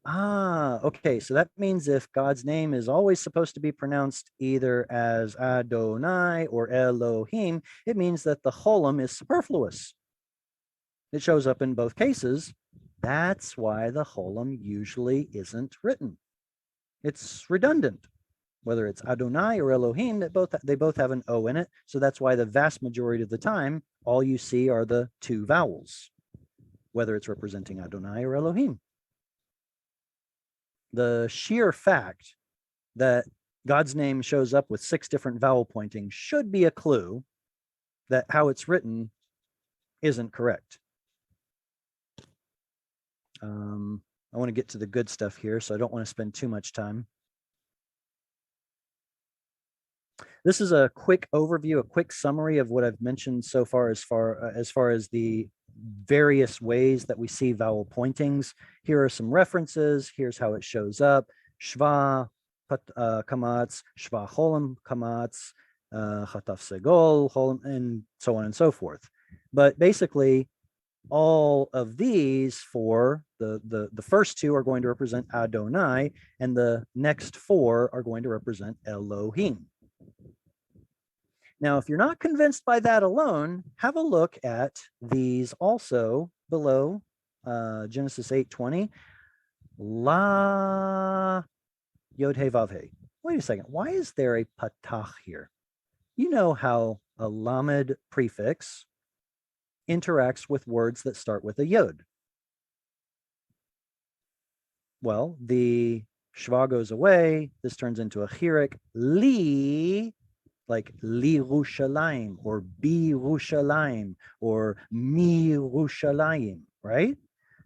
Okay, so that means if God's name is always supposed to be pronounced either as Adonai or Elohim, it means that the cholam is superfluous. It shows up in both cases. That's why the cholam usually isn't written. It's redundant. Whether it's Adonai or Elohim, they both have an O in it. So that's why the vast majority of the time, all you see are the two vowels, whether it's representing Adonai or Elohim. The sheer fact that God's name shows up with 6 different vowel pointings should be a clue that how it's written isn't correct. I want to get to the good stuff here, so I don't want to spend too much time. This is a quick overview, a quick summary of what I've mentioned so far as far as the various ways that we see vowel pointings. Here are some references. Here's how it shows up. Shva kamatz, shva cholam kamatz, chataf segol, cholam, and so on and so forth. But basically, all of these four, the first 2 are going to represent Adonai, and the next 4 are going to represent Elohim. Now, if you're not convinced by that alone, have a look at these also below Genesis 8:20. La Yod He Vav He. Wait a second. Why is there a patach here? You know how a lamed prefix interacts with words that start with a yod. Well, the shva goes away. This turns into a chirik. Li like Lirushalayim or Birushalayim or Mirushalayim, right?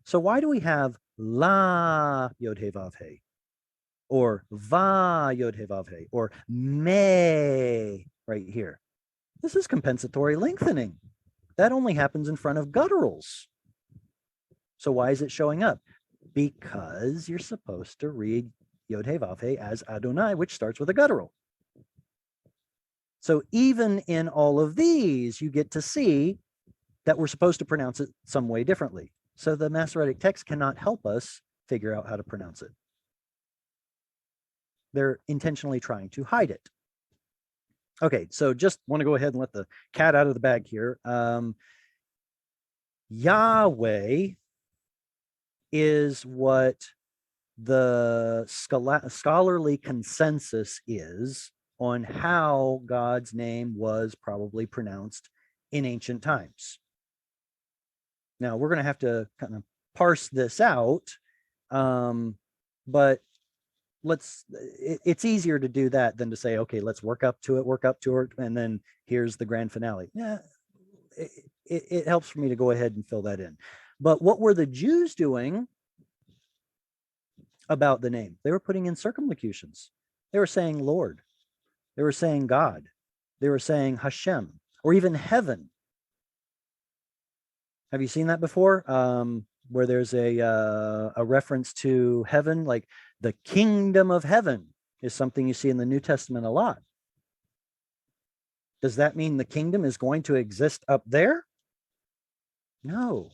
So why do we have La Yod He Vav He or Va Yod He Vav He or Me right here? This is compensatory lengthening. That only happens in front of gutturals. So why is it showing up? Because you're supposed to read Yod He Vav He as Adonai, which starts with a guttural. So even in all of these, you get to see that we're supposed to pronounce it some way differently. So the Masoretic text cannot help us figure out how to pronounce it. They're intentionally trying to hide it. Okay, so just want to go ahead and let the cat out of the bag here. Yahweh is what the scholarly consensus is on how God's name was probably pronounced in ancient times. Now, we're going to have to kind of parse this out, but it's easier to do that than to say, okay, let's work up to it, and then here's the grand finale. Yeah, it helps for me to go ahead and fill that in. But what were the Jews doing about the name? They were putting in circumlocutions. They were saying Lord. They were saying God. They were saying Hashem, or even heaven. Have you seen that before? Where there's a reference to heaven, like the kingdom of heaven is something you see in the New Testament a lot. Does that mean the kingdom is going to exist up there? No.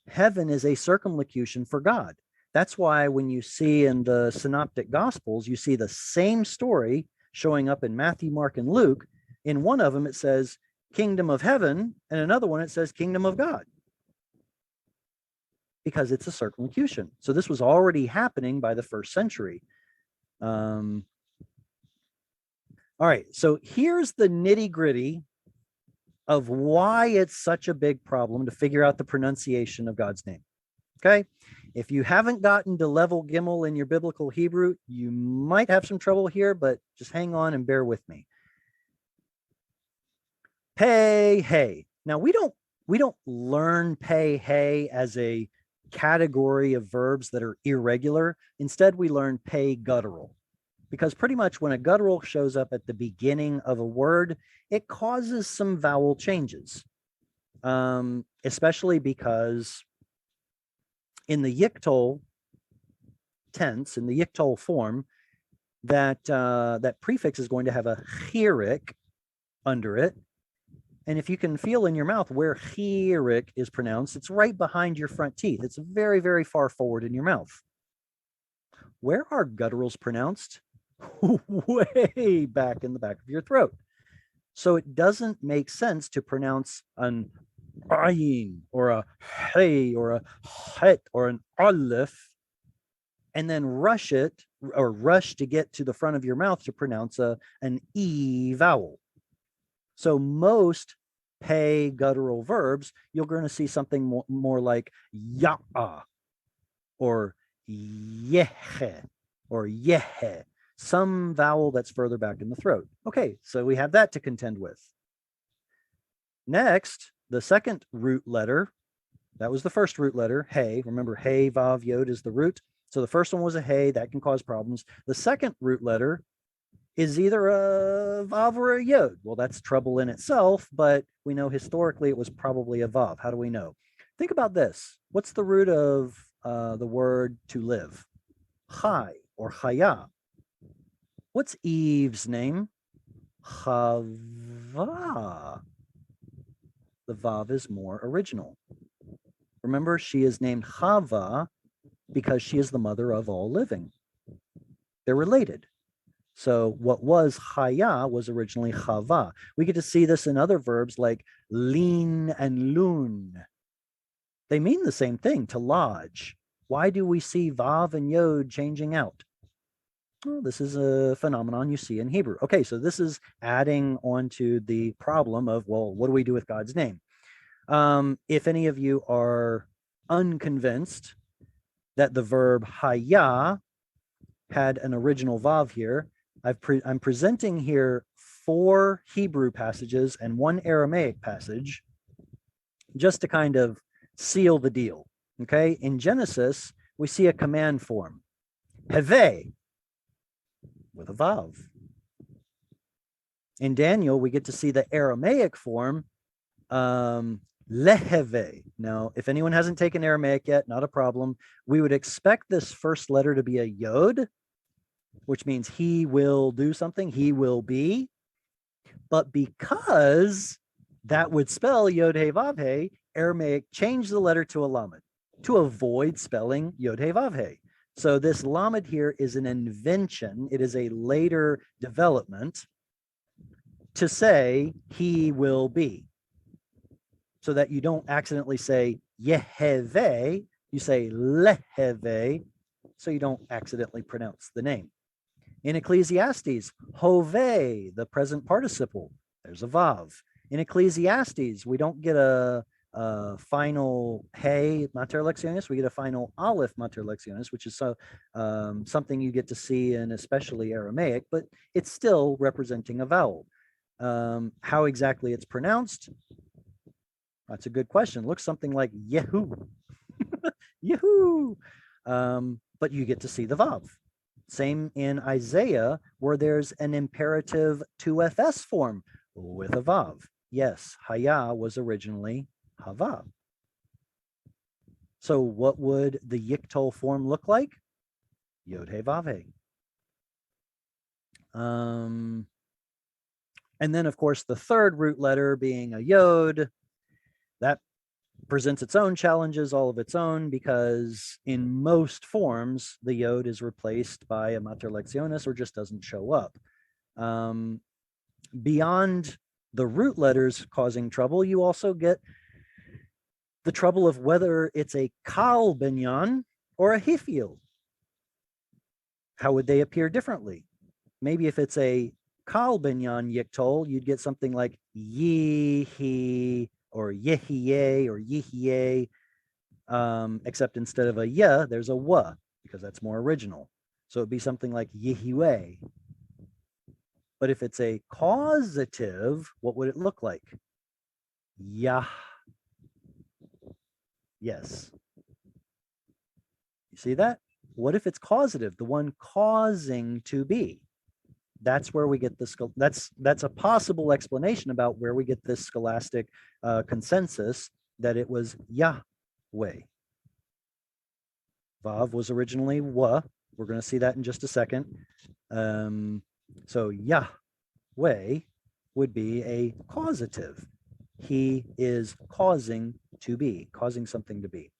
Heaven is a circumlocution for God. That's why when you see in the Synoptic Gospels, you see the same story showing up in Matthew, Mark, and Luke. In one of them, it says kingdom of heaven, and another one, it says kingdom of God. Because it's a circumlocution. So this was already happening by the first century. All right, so here's the nitty-gritty of why it's such a big problem to figure out the pronunciation of God's name. Okay, if you haven't gotten to level Gimel in your biblical Hebrew, you might have some trouble here, but just hang on and bear with me. Pei, hey. Now we don't learn pei, hey as a category of verbs that are irregular. Instead, we learn pei guttural, because pretty much when a guttural shows up at the beginning of a word, it causes some vowel changes, especially because in the Yiktol tense, in the Yiktol form, that prefix is going to have a chirik under it. And if you can feel in your mouth where chirik is pronounced, it's right behind your front teeth. It's very, very far forward in your mouth. Where are gutturals pronounced? Way back in the back of your throat. So it doesn't make sense to pronounce an ayin or a hey or a het or an aleph and then rush to get to the front of your mouth to pronounce an e vowel. So most pei guttural verbs, you're going to see something more like ya'a or yehe or yehe, some vowel that's further back in the throat. Okay, so we have that to contend with. Next, the second root letter, that was the first root letter, hey. Remember, hey, vav, yod is the root. So the first one was a hey, that can cause problems. The second root letter is either a vav or a yod. Well, that's trouble in itself, but we know historically it was probably a vav. How do we know? Think about this. What's the root of the word to live? Chai or chaya. What's Eve's name? Chava. The vav is more original. Remember, she is named Chava because she is the mother of all living. They're related. So what was chaya was originally chava. We get to see this in other verbs like lean and loon. They mean the same thing, to lodge. Why do we see vav and yod changing out? Well, this is a phenomenon you see in Hebrew. Okay, so this is adding on to the problem of, well, what do we do with God's name? If any of you are unconvinced that the verb haya had an original vav here, I'm presenting here 4 Hebrew passages and 1 Aramaic passage just to kind of seal the deal. Okay. In Genesis, we see a command form, Heve, with a Vav. In Daniel, we get to see the Aramaic form, Leheve. Now, if anyone hasn't taken Aramaic yet, not a problem. We would expect this first letter to be a Yod, which means he will do something, he will be. But because that would spell Yod He Vav He, Aramaic changed the letter to a Lamed to avoid spelling Yod He Vav He. So this Lamed here is an invention. It is a later development to say he will be, so that you don't accidentally say Yeheve, you say Leheve, so you don't accidentally pronounce the name. In Ecclesiastes, Hove, the present participle, there's a Vav. In Ecclesiastes, we don't get a final He Mater Lectionis, we get a final Aleph Mater Lectionis, which is something you get to see in especially Aramaic, but it's still representing a vowel. How exactly it's pronounced? That's a good question. Looks something like Yehu. Yehu. But you get to see the Vav. Same in Isaiah, where there's an imperative 2FS form with a Vav. Yes, Haya was originally Hava. So what would the Yiktol form look like? Yod He Vav He. And then, of course, the third root letter being a Yod, that presents its own challenges, all of its own, because in most forms, the Yod is replaced by a Mater Lectionis or just doesn't show up. Beyond the root letters causing trouble, you also get the trouble of whether it's a Kal Binyan or a Hifil. How would they appear differently? Maybe if it's a Kal Binyan Yiktol, you'd get something like Yihi or Yehiye or Yihiye, except instead of a Ya, there's a Wa, because that's more original. So it'd be something like Yehiwe. But if it's a causative, what would it look like? Yah. Yes. You see that? What if it's causative, the one causing to be? That's where we get this. That's a possible explanation about where we get this scholastic consensus that it was Yahweh. Vav was originally Wa. We're going to see that in just a second. So Yahweh would be a causative. He is causing to be, causing something to be.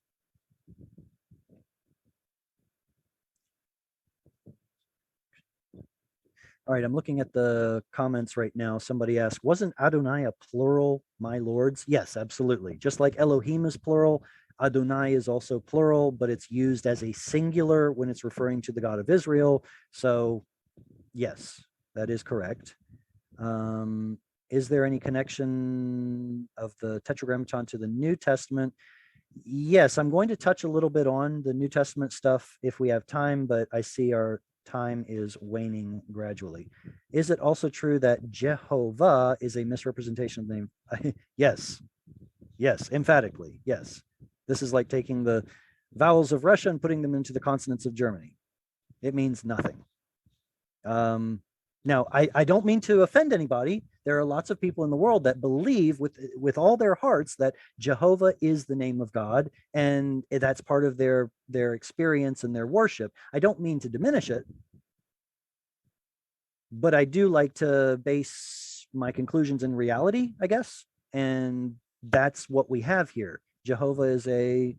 All right, I'm looking at the comments right now. Somebody asked, wasn't Adonai a plural, my lords? Yes, absolutely. Just like Elohim is plural, Adonai is also plural, but it's used as a singular when it's referring to the God of Israel. So yes, that is correct. Is there any connection of the Tetragrammaton to the New Testament? Yes, I'm going to touch a little bit on the New Testament stuff if we have time, but I see our time is waning gradually. Is it also true that Jehovah is a misrepresentation of the name? Yes, emphatically, yes. This is like taking the vowels of Russia and putting them into the consonants of Germany. It means nothing. Now, I don't mean to offend anybody. There are lots of people in the world that believe with all their hearts that Jehovah is the name of God, and that's part of their experience and their worship. I don't mean to diminish it, but I do like to base my conclusions in reality, I guess, and that's what we have here. Jehovah is an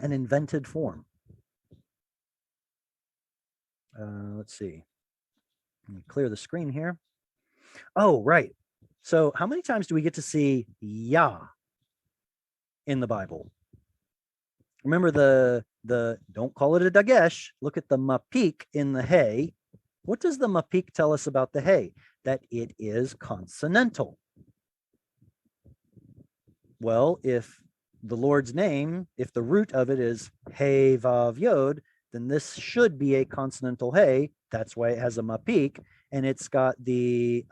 invented form. Let's see. Let me clear the screen here. Oh, right. So how many times do we get to see Yah in the Bible? Remember the don't call it a dagesh. Look at the mapik in the hey. What does the mapik tell us about the hey? That it is consonantal. Well, if the Lord's name, if the root of it is hey vav yod, then this should be a consonantal hey That's why it has a mapik, and it's got the,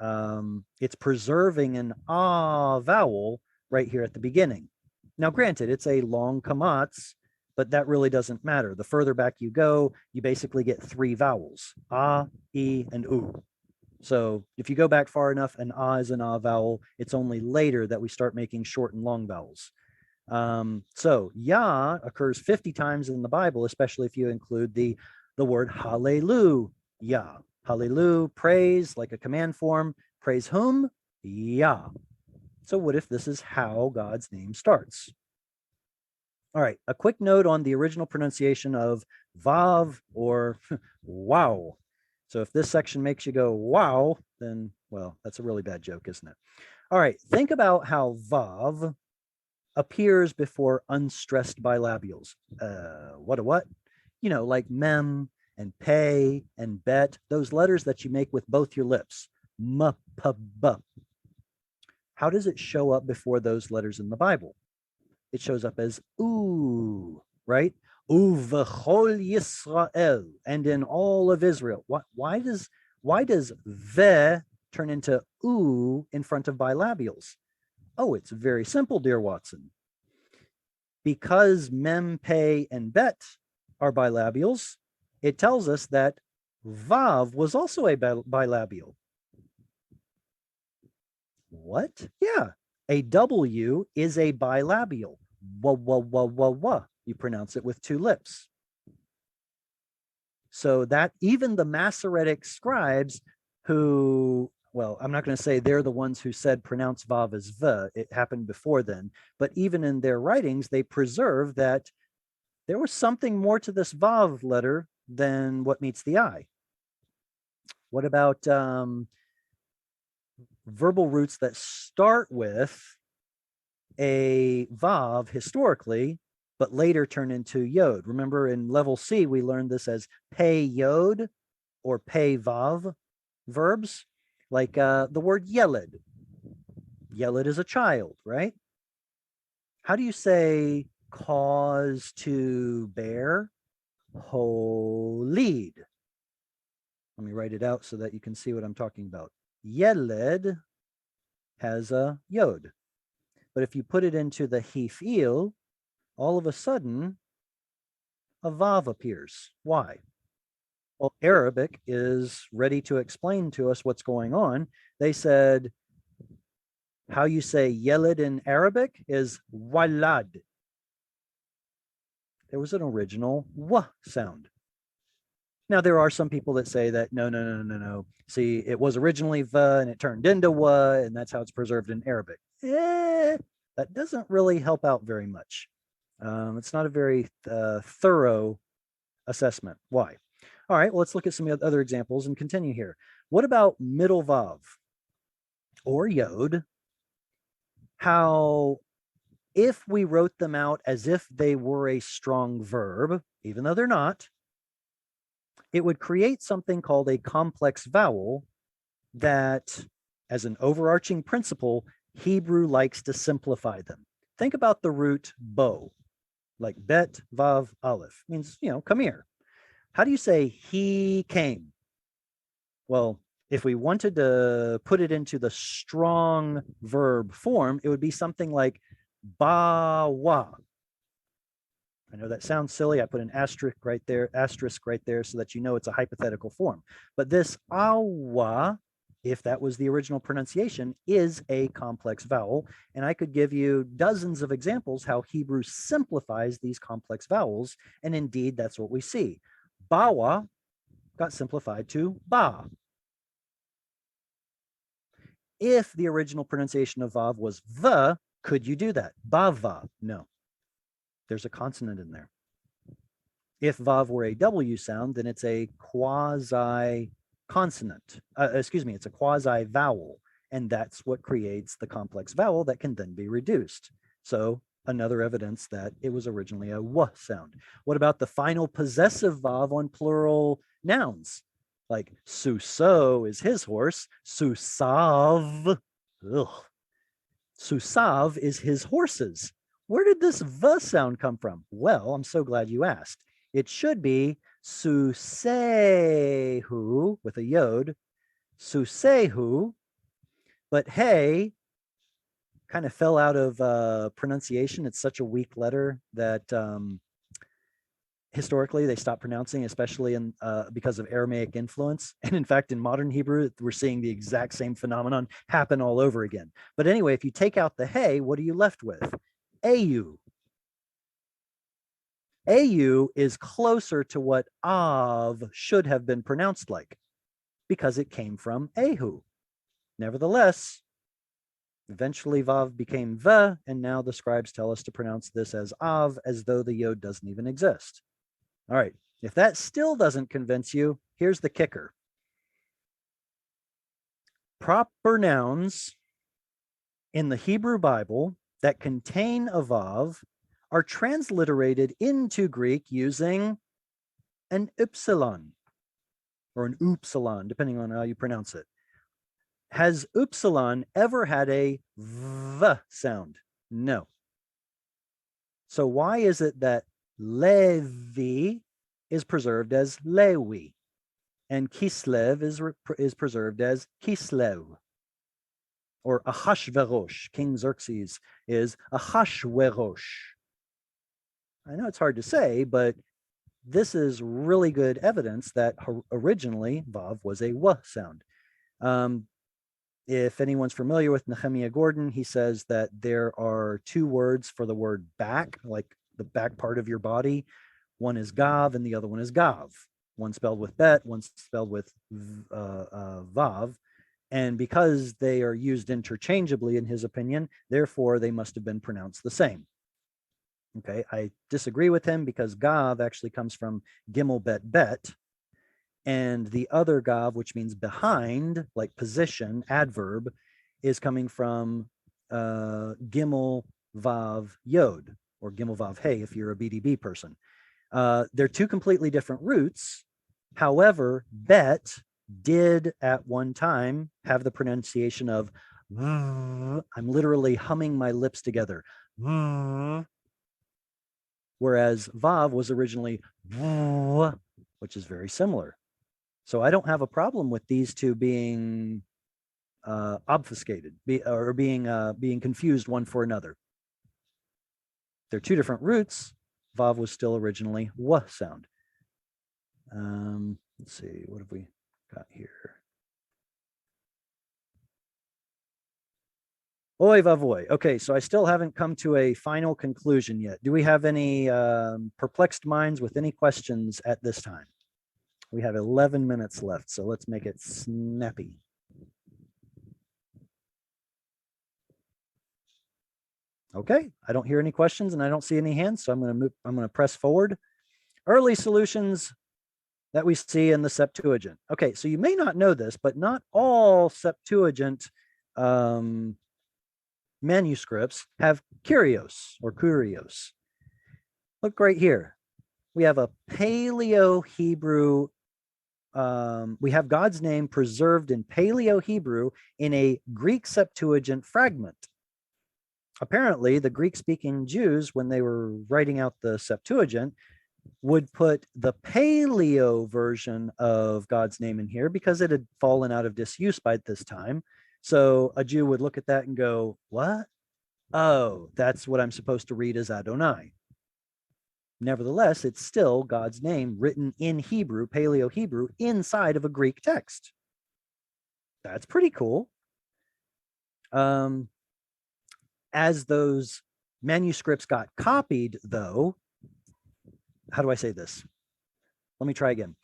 it's preserving an ah vowel right here at the beginning. Now, granted, it's a long kamatz, but that really doesn't matter. The further back you go, you basically get 3 vowels, ah, e, and u. So if you go back far enough, an ah is an ah vowel. It's only later that we start making short and long vowels. So Yah occurs 50 times in the Bible, especially if you include the word hallelujah. Hallelujah, praise, like a command form. Praise whom? Yah. So what if this is how God's name starts? All right, a quick note on the original pronunciation of Vav or wow. So if this section makes you go wow, then, well, that's a really bad joke, isn't it? All right, think about how Vav appears before unstressed bilabials. What? You know, like mem and pay and bet, those letters that you make with both your lips. M, p, b. How does it show up before those letters in the Bible? It shows up as ooh, right? Uvechol Yisrael, and in all of Israel. Why does ve turn into ooh in front of bilabials? Oh, it's very simple, dear Watson. Because mem, pay, and bet are bilabials, it tells us that vav was also a bilabial. What? Yeah, a W is a bilabial. Wah. You pronounce it with 2 lips. So that even the Masoretic scribes who, well, I'm not going to say they're the ones who said pronounce vav as v. It happened before then. But even in their writings, they preserve that there was something more to this vav letter than what meets the eye. What about verbal roots that start with a vav historically, but later turn into yod? Remember in level C, we learned this as pay yod or pay vav verbs, like the word yeled. Yeled is a child, right? How do you say cause to bear? Holid. Let me write it out so that you can see what I'm talking about. Yeled has a yod. But if you put it into the hifil, all of a sudden, a vav appears. Why? Well, Arabic is ready to explain to us what's going on. They said, how you say yeled in Arabic is walad. There was an original w sound. Now, there are some people that say that, no. See, it was originally v and it turned into wa, and that's how it's preserved in Arabic. That doesn't really help out very much. It's not a very thorough assessment. Why? All right, well, let's look at some other examples and continue here. What about middle vav or yod? How, if we wrote them out as if they were a strong verb, even though they're not, it would create something called a complex vowel that, as an overarching principle, Hebrew likes to simplify them. Think about the root bo, like bet, vav, aleph, means, come here. How do you say he came? Well, if we wanted to put it into the strong verb form, it would be something like bawa. I know that sounds silly. I put an asterisk right there so that you know it's a hypothetical form. But this awa, if that was the original pronunciation, is a complex vowel. And I could give you dozens of examples how Hebrew simplifies these complex vowels. And indeed, that's what we see. Bawa got simplified to ba. If the original pronunciation of vav was the, could you do that? Bava, no. There's a consonant in there. If vav were a W sound, then it's a quasi consonant. It's a quasi vowel. And that's what creates the complex vowel that can then be reduced. So another evidence that it was originally a w sound. What about the final possessive vav on plural nouns? Like Suso is his horse. Susav. Ugh. Susav is his horses. Where did this v sound come from? Well, I'm so glad you asked. It should be Susehu with a yod, Susehu, but hey kind of fell out of pronunciation. It's such a weak letter that historically they stopped pronouncing, especially in because of Aramaic influence. And in fact, in modern Hebrew, we're seeing the exact same phenomenon happen all over again. But anyway, if you take out the hey, what are you left with? Au. Au is closer to what Av should have been pronounced like because it came from Ahu. Nevertheless, eventually Vav became V, and now the scribes tell us to pronounce this as Av as though the yod doesn't even exist. All right, if that still doesn't convince you, here's the kicker. Proper nouns in the Hebrew Bible that contain a Vav are transliterated into Greek using an upsilon or an upsilon, depending on how you pronounce it. Has upsilon ever had a V sound? No. So why is it that Levi is preserved as Lewi and Kislev is preserved as Kislev? Or Ahashverosh, King Xerxes is Ahashverosh. I know it's hard to say, but this is really good evidence that originally Vav was a W sound. If anyone's familiar with Nehemiah Gordon, he says that there are two words for the word back, like the back part of your body. One is Gav and the other one is Gav. One spelled with Bet, one spelled with Vav. And because they are used interchangeably, in his opinion, therefore they must have been pronounced the same. Okay, I disagree with him because Gav actually comes from Gimel Bet Bet. And the other Gav, which means behind, like position, adverb, is coming from Gimel Vav Yod, or Gimel Vav Hey, if you're a BDB person. They're two completely different roots. However, Bet did at one time have the pronunciation of, I'm literally humming my lips together. Whereas Vav was originally, which is very similar. So I don't have a problem with these two being obfuscated or being confused one for another. They're two different roots. Vav was still originally W sound. Let's see, what have we got here? Oy vavoy. Okay, so I still haven't come to a final conclusion yet. Do we have any perplexed minds with any questions at this time? We have 11 minutes left, so let's make it snappy. Okay, I don't hear any questions and I don't see any hands, so I'm going to press forward. Early solutions that we see in the Septuagint. Okay, so you may not know this, but not all Septuagint manuscripts have kurios or kurios. Look right here. We have a Paleo-Hebrew, we have God's name preserved in Paleo-Hebrew in a Greek Septuagint fragment. Apparently, the Greek-speaking Jews, when they were writing out the Septuagint, would put the Paleo version of God's name in here because it had fallen out of disuse by this time. So a Jew would look at that and go, what? Oh, that's what I'm supposed to read as Adonai. Nevertheless, it's still God's name written in Hebrew, Paleo-Hebrew, inside of a Greek text. That's pretty cool. As those manuscripts got copied, though, how do I say this? Let me try again.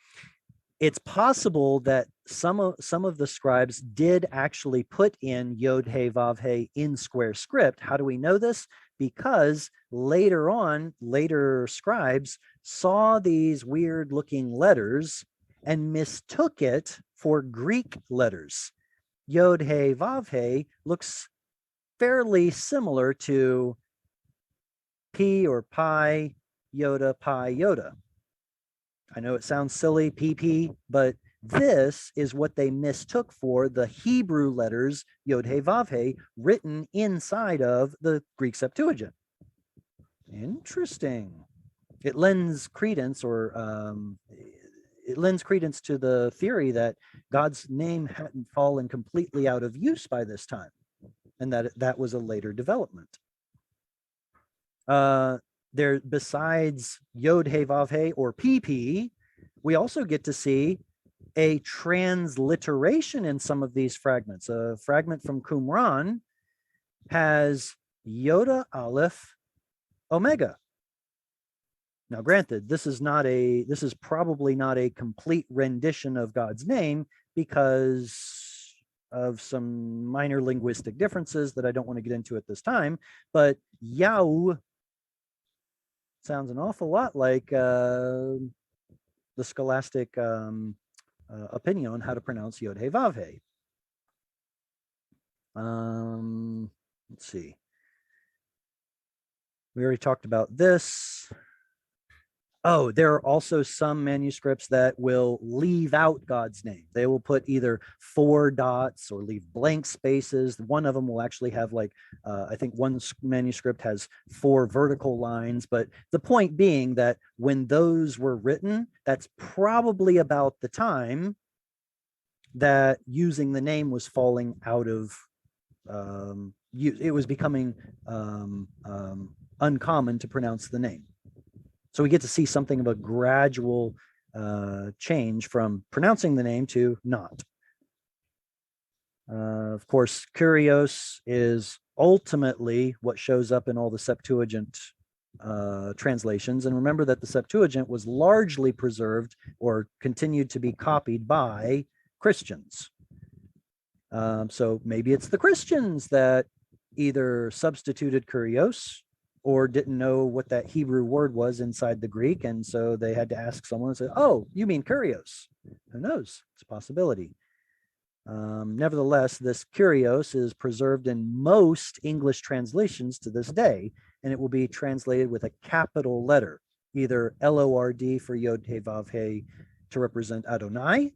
It's possible that some of the scribes did actually put in Yod He Vav He in square script. How do we know this? Because later scribes saw these weird looking letters and mistook it for Greek letters. Yod He Vav He looks fairly similar to P or Pi, Yoda, Pi, Yoda. I know it sounds silly, PP, but this is what they mistook for the Hebrew letters, Yod He Vav He, written inside of the Greek Septuagint. Interesting. it lends credence to the theory that God's name hadn't fallen completely out of use by this time, and that was a later development. There, besides Yod He Vav He or PP, we also get to see a transliteration in some of these fragments. A fragment from Qumran has Yoda Aleph Omega. Now, granted, this is probably not a complete rendition of God's name because of some minor linguistic differences that I don't want to get into at this time, but Yao sounds an awful lot like the scholastic opinion on how to pronounce Yod He Vav He. Let's see. We already talked about this. Oh, there are also some manuscripts that will leave out God's name. They will put either 4 dots or leave blank spaces. One of them will actually have I think one manuscript has 4 vertical lines. But the point being that when those were written, that's probably about the time that using the name was falling out of use. It was becoming uncommon to pronounce the name. So we get to see something of a gradual change from pronouncing the name to not. Of course, Kyrios is ultimately what shows up in all the Septuagint translations. And remember that the Septuagint was largely preserved or continued to be copied by Christians. So maybe it's the Christians that either substituted Kyrios or didn't know what that Hebrew word was inside the Greek. And so they had to ask someone and say, oh, you mean Kyrios? Who knows? It's a possibility. Nevertheless, this Kyrios is preserved in most English translations to this day, and it will be translated with a capital letter, either Lord for Yod He Vav He to represent Adonai,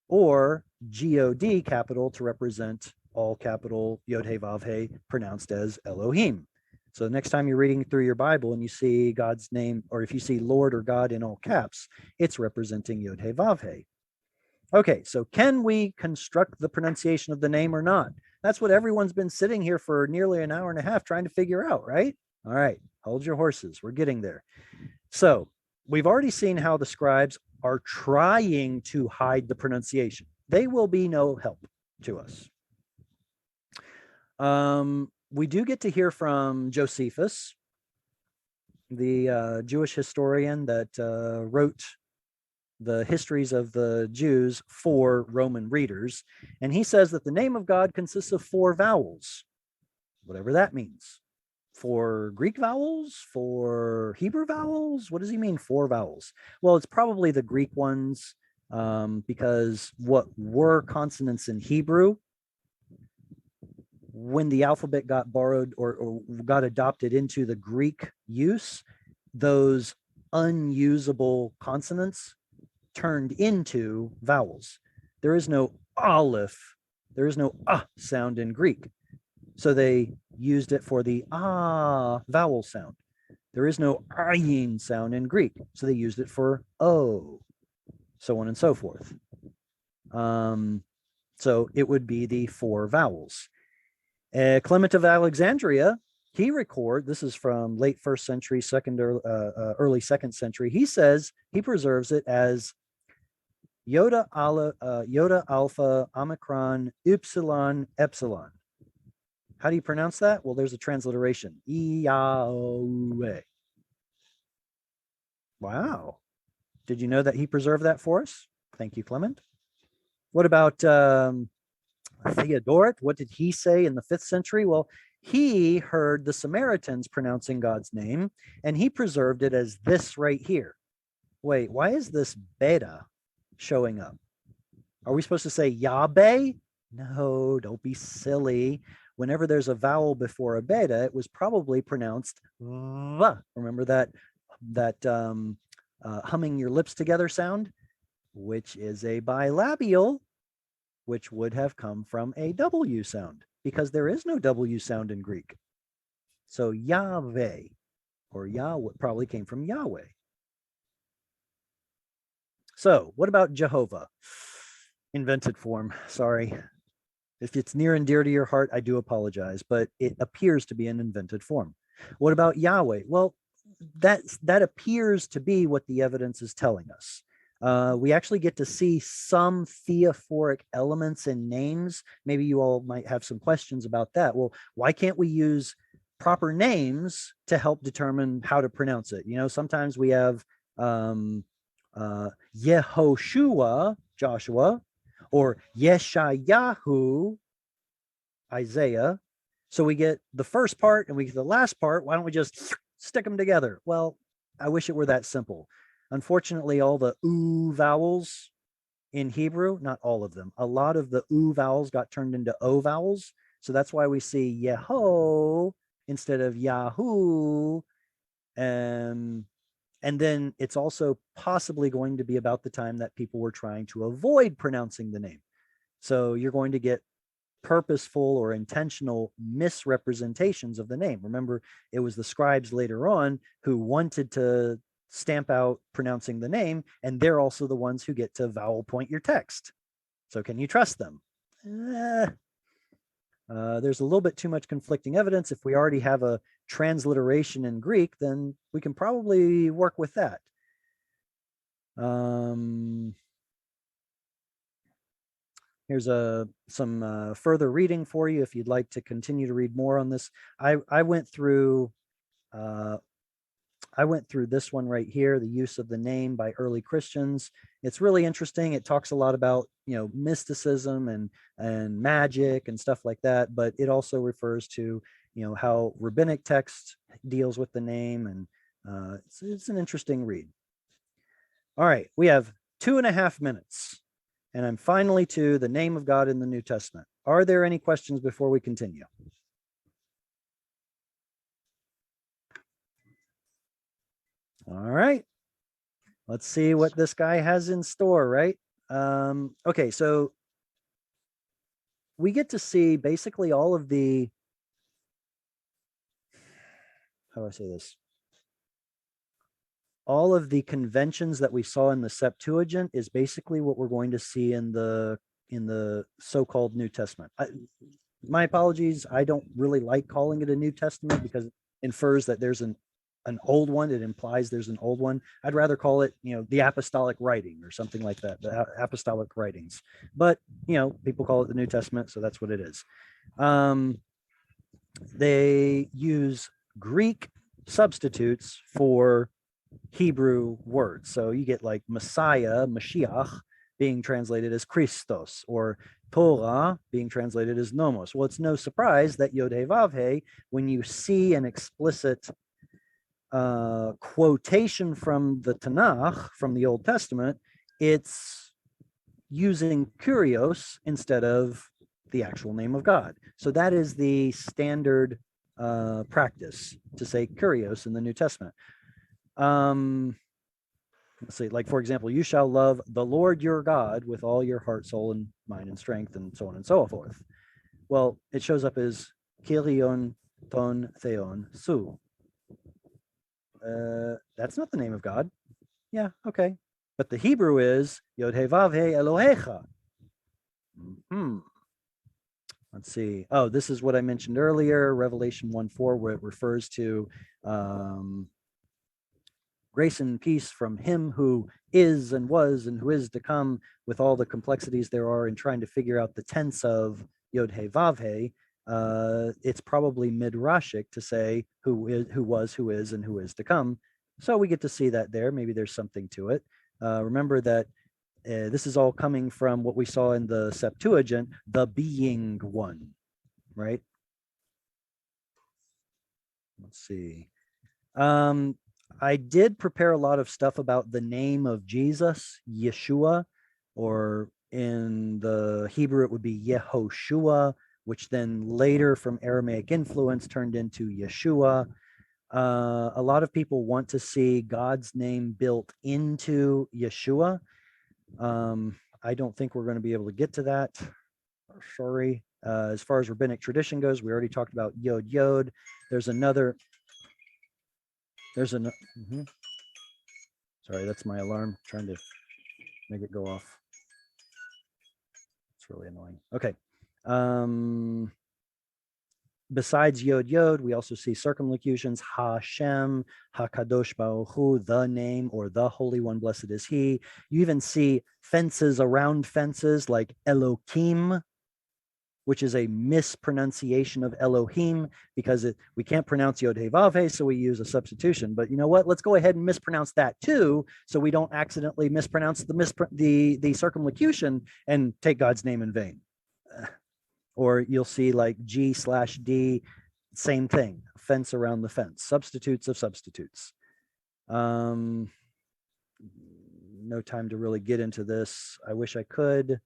or God capital to represent all capital Yod He Vav He pronounced as Elohim. So next time you're reading through your Bible and you see God's name, or if you see Lord or God in all caps, it's representing Yod He Vav He. Okay, so can we construct the pronunciation of the name or not? That's what everyone's been sitting here for nearly an hour and a half trying to figure out, right? All right, hold your horses. We're getting there. So we've already seen how the scribes are trying to hide the pronunciation. They will be no help to us. We do get to hear from Josephus, the Jewish historian that wrote the histories of the Jews for Roman readers. And he says that the name of God consists of 4 vowels, whatever that means. 4 Greek vowels, 4 Hebrew vowels. What does he mean 4 vowels? Well, it's probably the Greek ones, because what were consonants in Hebrew, when the alphabet got borrowed or got adopted into the Greek use, those unusable consonants turned into vowels. There is no aleph, there is no sound in Greek. So they used it for the vowel sound. There is no ayin sound in Greek. So they used it for o, so on and so forth. So it would be the 4 vowels. Clement of Alexandria, he this is from late 1st century, early 2nd century. He says he preserves it as Yoda Alpha Omicron Upsilon Epsilon. How do you pronounce that? Well, there's a transliteration. Yahweh. Wow. Did you know that he preserved that for us? Thank you, Clement. What about Theodoret? What did he say in the 5th century? Well, he heard the Samaritans pronouncing God's name, and he preserved it as this right here. Wait, why is this beta showing up? Are we supposed to say Yahweh? No, don't be silly. Whenever there's a vowel before a beta, it was probably pronounced va. Remember that humming your lips together sound, which is a bilabial, which would have come from a W sound, because there is no W sound in Greek. So Yahweh or Yahweh probably came from Yahweh. So what about Jehovah? Invented form, sorry. If it's near and dear to your heart, I do apologize, but it appears to be an invented form. What about Yahweh? Well, that appears to be what the evidence is telling us. We actually get to see some theophoric elements in names. Maybe you all might have some questions about that. Well, why can't we use proper names to help determine how to pronounce it? You know, sometimes we have Yehoshua, Joshua, or Yeshayahu, Isaiah. So we get the first part and we get the last part. Why don't we just stick them together? Well, I wish it were that simple. Unfortunately, all the oo vowels in Hebrew, not all of them, a lot of the oo vowels got turned into o vowels. So that's why we see Yeho instead of Yahoo. And then it's also possibly going to be about the time that people were trying to avoid pronouncing the name. So you're going to get purposeful or intentional misrepresentations of the name. Remember, it was the scribes later on who wanted to stamp out pronouncing the name, and they're also the ones who get to vowel point your text. So can you trust them? There's a little bit too much conflicting evidence. If we already have a transliteration in Greek, then we can probably work with that. Here's some further reading for you if you'd like to continue to read more on this. I went through this one right here, the use of the name by early Christians. It's really interesting. It talks a lot about, you know, mysticism and magic and stuff like that, but it also refers to, you know, how rabbinic text deals with the name, and it's an interesting read. All right, we have 2.5 minutes, and I'm finally to the name of God in the New Testament. Are there any questions before we continue? All right, let's see what this guy has in store, right? Okay, so we get to see basically all of the, how do I say this? All of the conventions that we saw in the Septuagint is basically what we're going to see in the so-called New Testament. My apologies, I don't really like calling it a New Testament because it infers that there's an old one. It implies there's an old one. I'd rather call it, you know, the apostolic writing or something like that, the apostolic writings. But, you know, people call it the New Testament, so that's what it is. They use Greek substitutes for Hebrew words. So you get like Messiah, Mashiach, being translated as Christos, or Torah being translated as Nomos. Well, it's no surprise that YHWH, when you see an explicit quotation from the Tanakh, from the Old Testament, it's using Kyrios instead of the actual name of God. So that is the standard practice, to say Kyrios in the New Testament. Let's see, like, for example, you shall love the Lord your God with all your heart, soul, and mind and strength, and so on and so forth. Well, it shows up as Kyrion ton theon su. That's not the name of God. Yeah, okay. But the Hebrew is YHWH Elohecha. Let's see. Oh, this is what I mentioned earlier, Revelation 1:4, where it refers to grace and peace from him who is and was and who is to come, with all the complexities there are in trying to figure out the tense of YHWH. It's probably midrashic to say who is, who was, who is, and who is to come. So we get to see that there. Maybe there's something to it. Remember that this is all coming from what we saw in the Septuagint, the being one, right? Let's see. I did prepare a lot of stuff about the name of Jesus, Yeshua, or in the Hebrew, it would be Yehoshua, which then later from Aramaic influence turned into Yeshua. A lot of people want to see God's name built into Yeshua. I don't think we're going to be able to get to that. Sorry. As far as rabbinic tradition goes, we already talked about Yod Yod. There's another. Sorry, that's my alarm. Trying to make it go off. It's really annoying. Okay. Besides Yod Yod, we also see circumlocutions, Hashem, HaKadosh Baruch Hu, the name or the Holy One, blessed is He. You even see fences around fences like Elohim, which is a mispronunciation of Elohim because we can't pronounce Yod He Vav He, so we use a substitution. But you know what? Let's go ahead and mispronounce that too, so we don't accidentally mispronounce the circumlocution and take God's name in vain. Or you'll see like G/D, same thing, fence around the fence, substitutes of substitutes. No time to really get into this. I wish I could.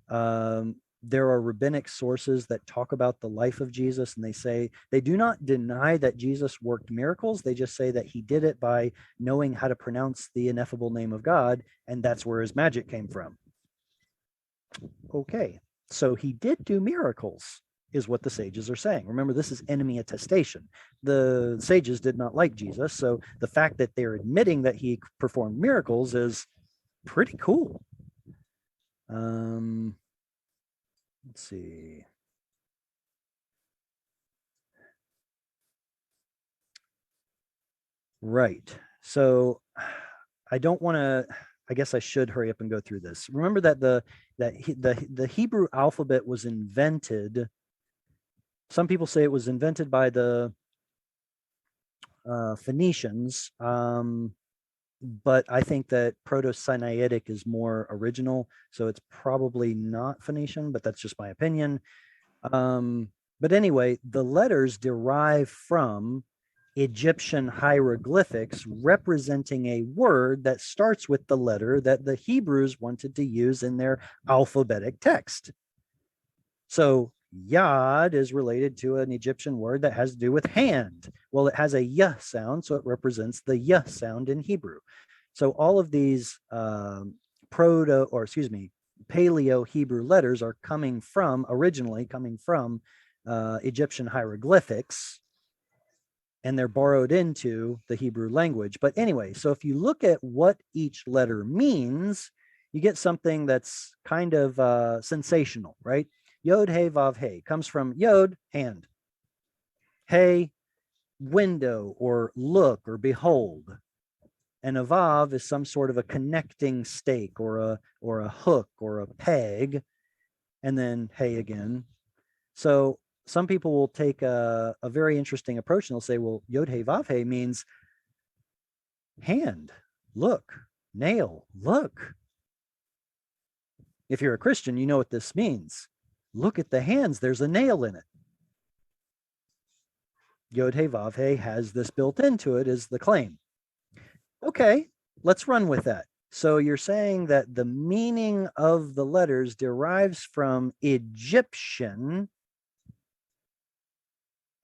There are rabbinic sources that talk about the life of Jesus, and they say they do not deny that Jesus worked miracles. They just say that he did it by knowing how to pronounce the ineffable name of God, and that's where his magic came from. Okay. So he did do miracles, is what the sages are saying. Remember, this is enemy attestation. The sages did not like Jesus, so the fact that they're admitting that he performed miracles is pretty cool. Let's see. Right. So I don't want to. I guess I should hurry up and go through this. Remember that the Hebrew alphabet was invented. Some people say it was invented by the Phoenicians, but I think that Proto-Sinaitic is more original, so it's probably not Phoenician, but that's just my opinion. But anyway, the letters derive from Egyptian hieroglyphics representing a word that starts with the letter that the Hebrews wanted to use in their alphabetic text. So Yad is related to an Egyptian word that has to do with hand. Well, it has a Y sound, so it represents the Y sound in Hebrew. So all of these Paleo Hebrew letters are originally coming from Egyptian hieroglyphics, and they're borrowed into the Hebrew language. But anyway, so if you look at what each letter means, you get something that's kind of sensational, right? Yod He Vav He comes from Yod, hand. He, window or look or behold. And a Vav is some sort of a connecting stake or a hook or a peg. And then He again. So some people will take a very interesting approach and they'll say, well, Yod He Vav He means hand, look, nail, look. If you're a Christian, you know what this means. Look at the hands, there's a nail in it. Yod He Vav He has this built into it is the claim. Okay, let's run with that. So you're saying that the meaning of the letters derives from Egyptian,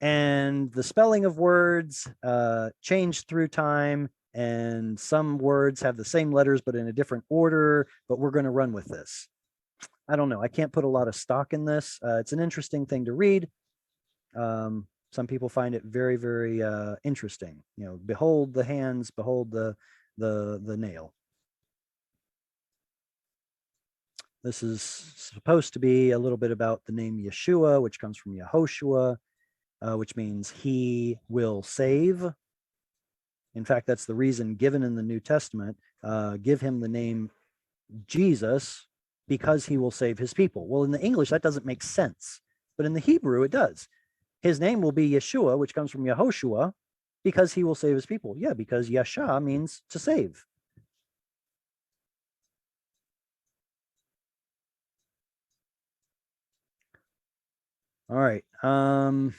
and the spelling of words changed through time, and some words have the same letters but in a different order, but we're going to run with this. I don't know. I can't put a lot of stock in this. It's an interesting thing to read. Some people find it very, very interesting. You know, behold the hands, behold the nail. This is supposed to be a little bit about the name Yeshua, which comes from Yehoshua, which means he will save. In fact, that's the reason given in the New Testament, give him the name Jesus because he will save his people. Well, in the English, that doesn't make sense, but in the Hebrew, it does. His name will be Yeshua, which comes from Yehoshua, because he will save his people. Yeah, because Yasha means to save. All right. I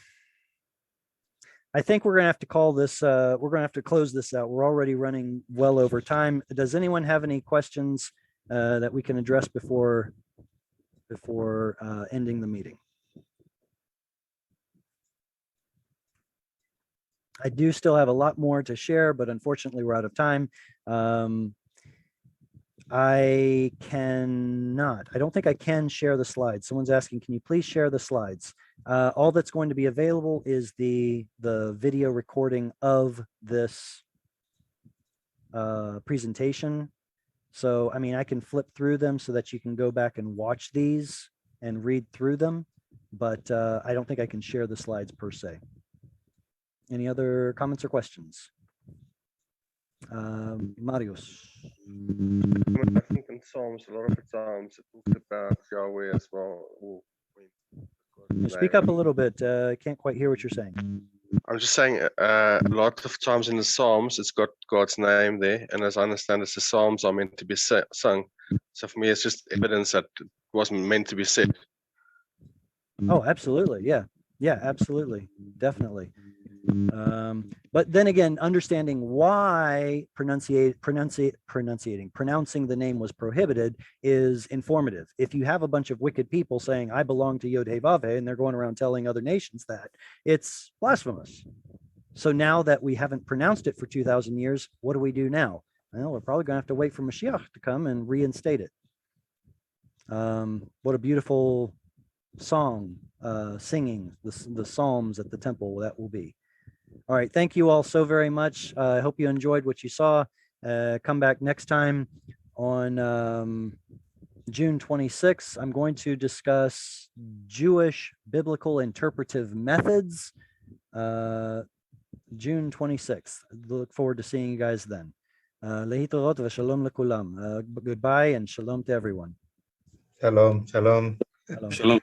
think we're going to have to call this, we're going to have to close this out. We're already running well over time. Does anyone have any questions that we can address before ending the meeting? I do still have a lot more to share, but unfortunately we're out of time. I don't think I can share the slides. Someone's asking, can you please share the slides? All that's going to be available is the video recording of this presentation. So, I mean, I can flip through them so that you can go back and watch these and read through them, but I don't think I can share the slides per se. Any other comments or questions? Marius. I think in Psalms, a lot of the times it talks about Yahweh as well. Or Speak up a little bit. I can't quite hear what you're saying. I'm just saying, a lot of times in the Psalms, it's got God's name there, and as I understand it, the Psalms are meant to be sung. So for me, it's just evidence that it wasn't meant to be said. Oh, absolutely. Yeah. Yeah, absolutely. Definitely. But then again, understanding why pronouncing the name was prohibited is informative. If you have a bunch of wicked people saying, I belong to YHWH, and they're going around telling other nations that, it's blasphemous. So now that we haven't pronounced it for 2,000 years, what do we do now? Well, we're probably going to have to wait for Mashiach to come and reinstate it. What a beautiful song, singing the Psalms at the temple that will be. All right. Thank you all so very much. I hope you enjoyed what you saw. Come back next time on June 26th. I'm going to discuss Jewish biblical interpretive methods. June 26th. Look forward to seeing you guys then. Lehitorot v'shalom lekulam. Goodbye and shalom to everyone. Shalom, shalom. Shalom. Shalom.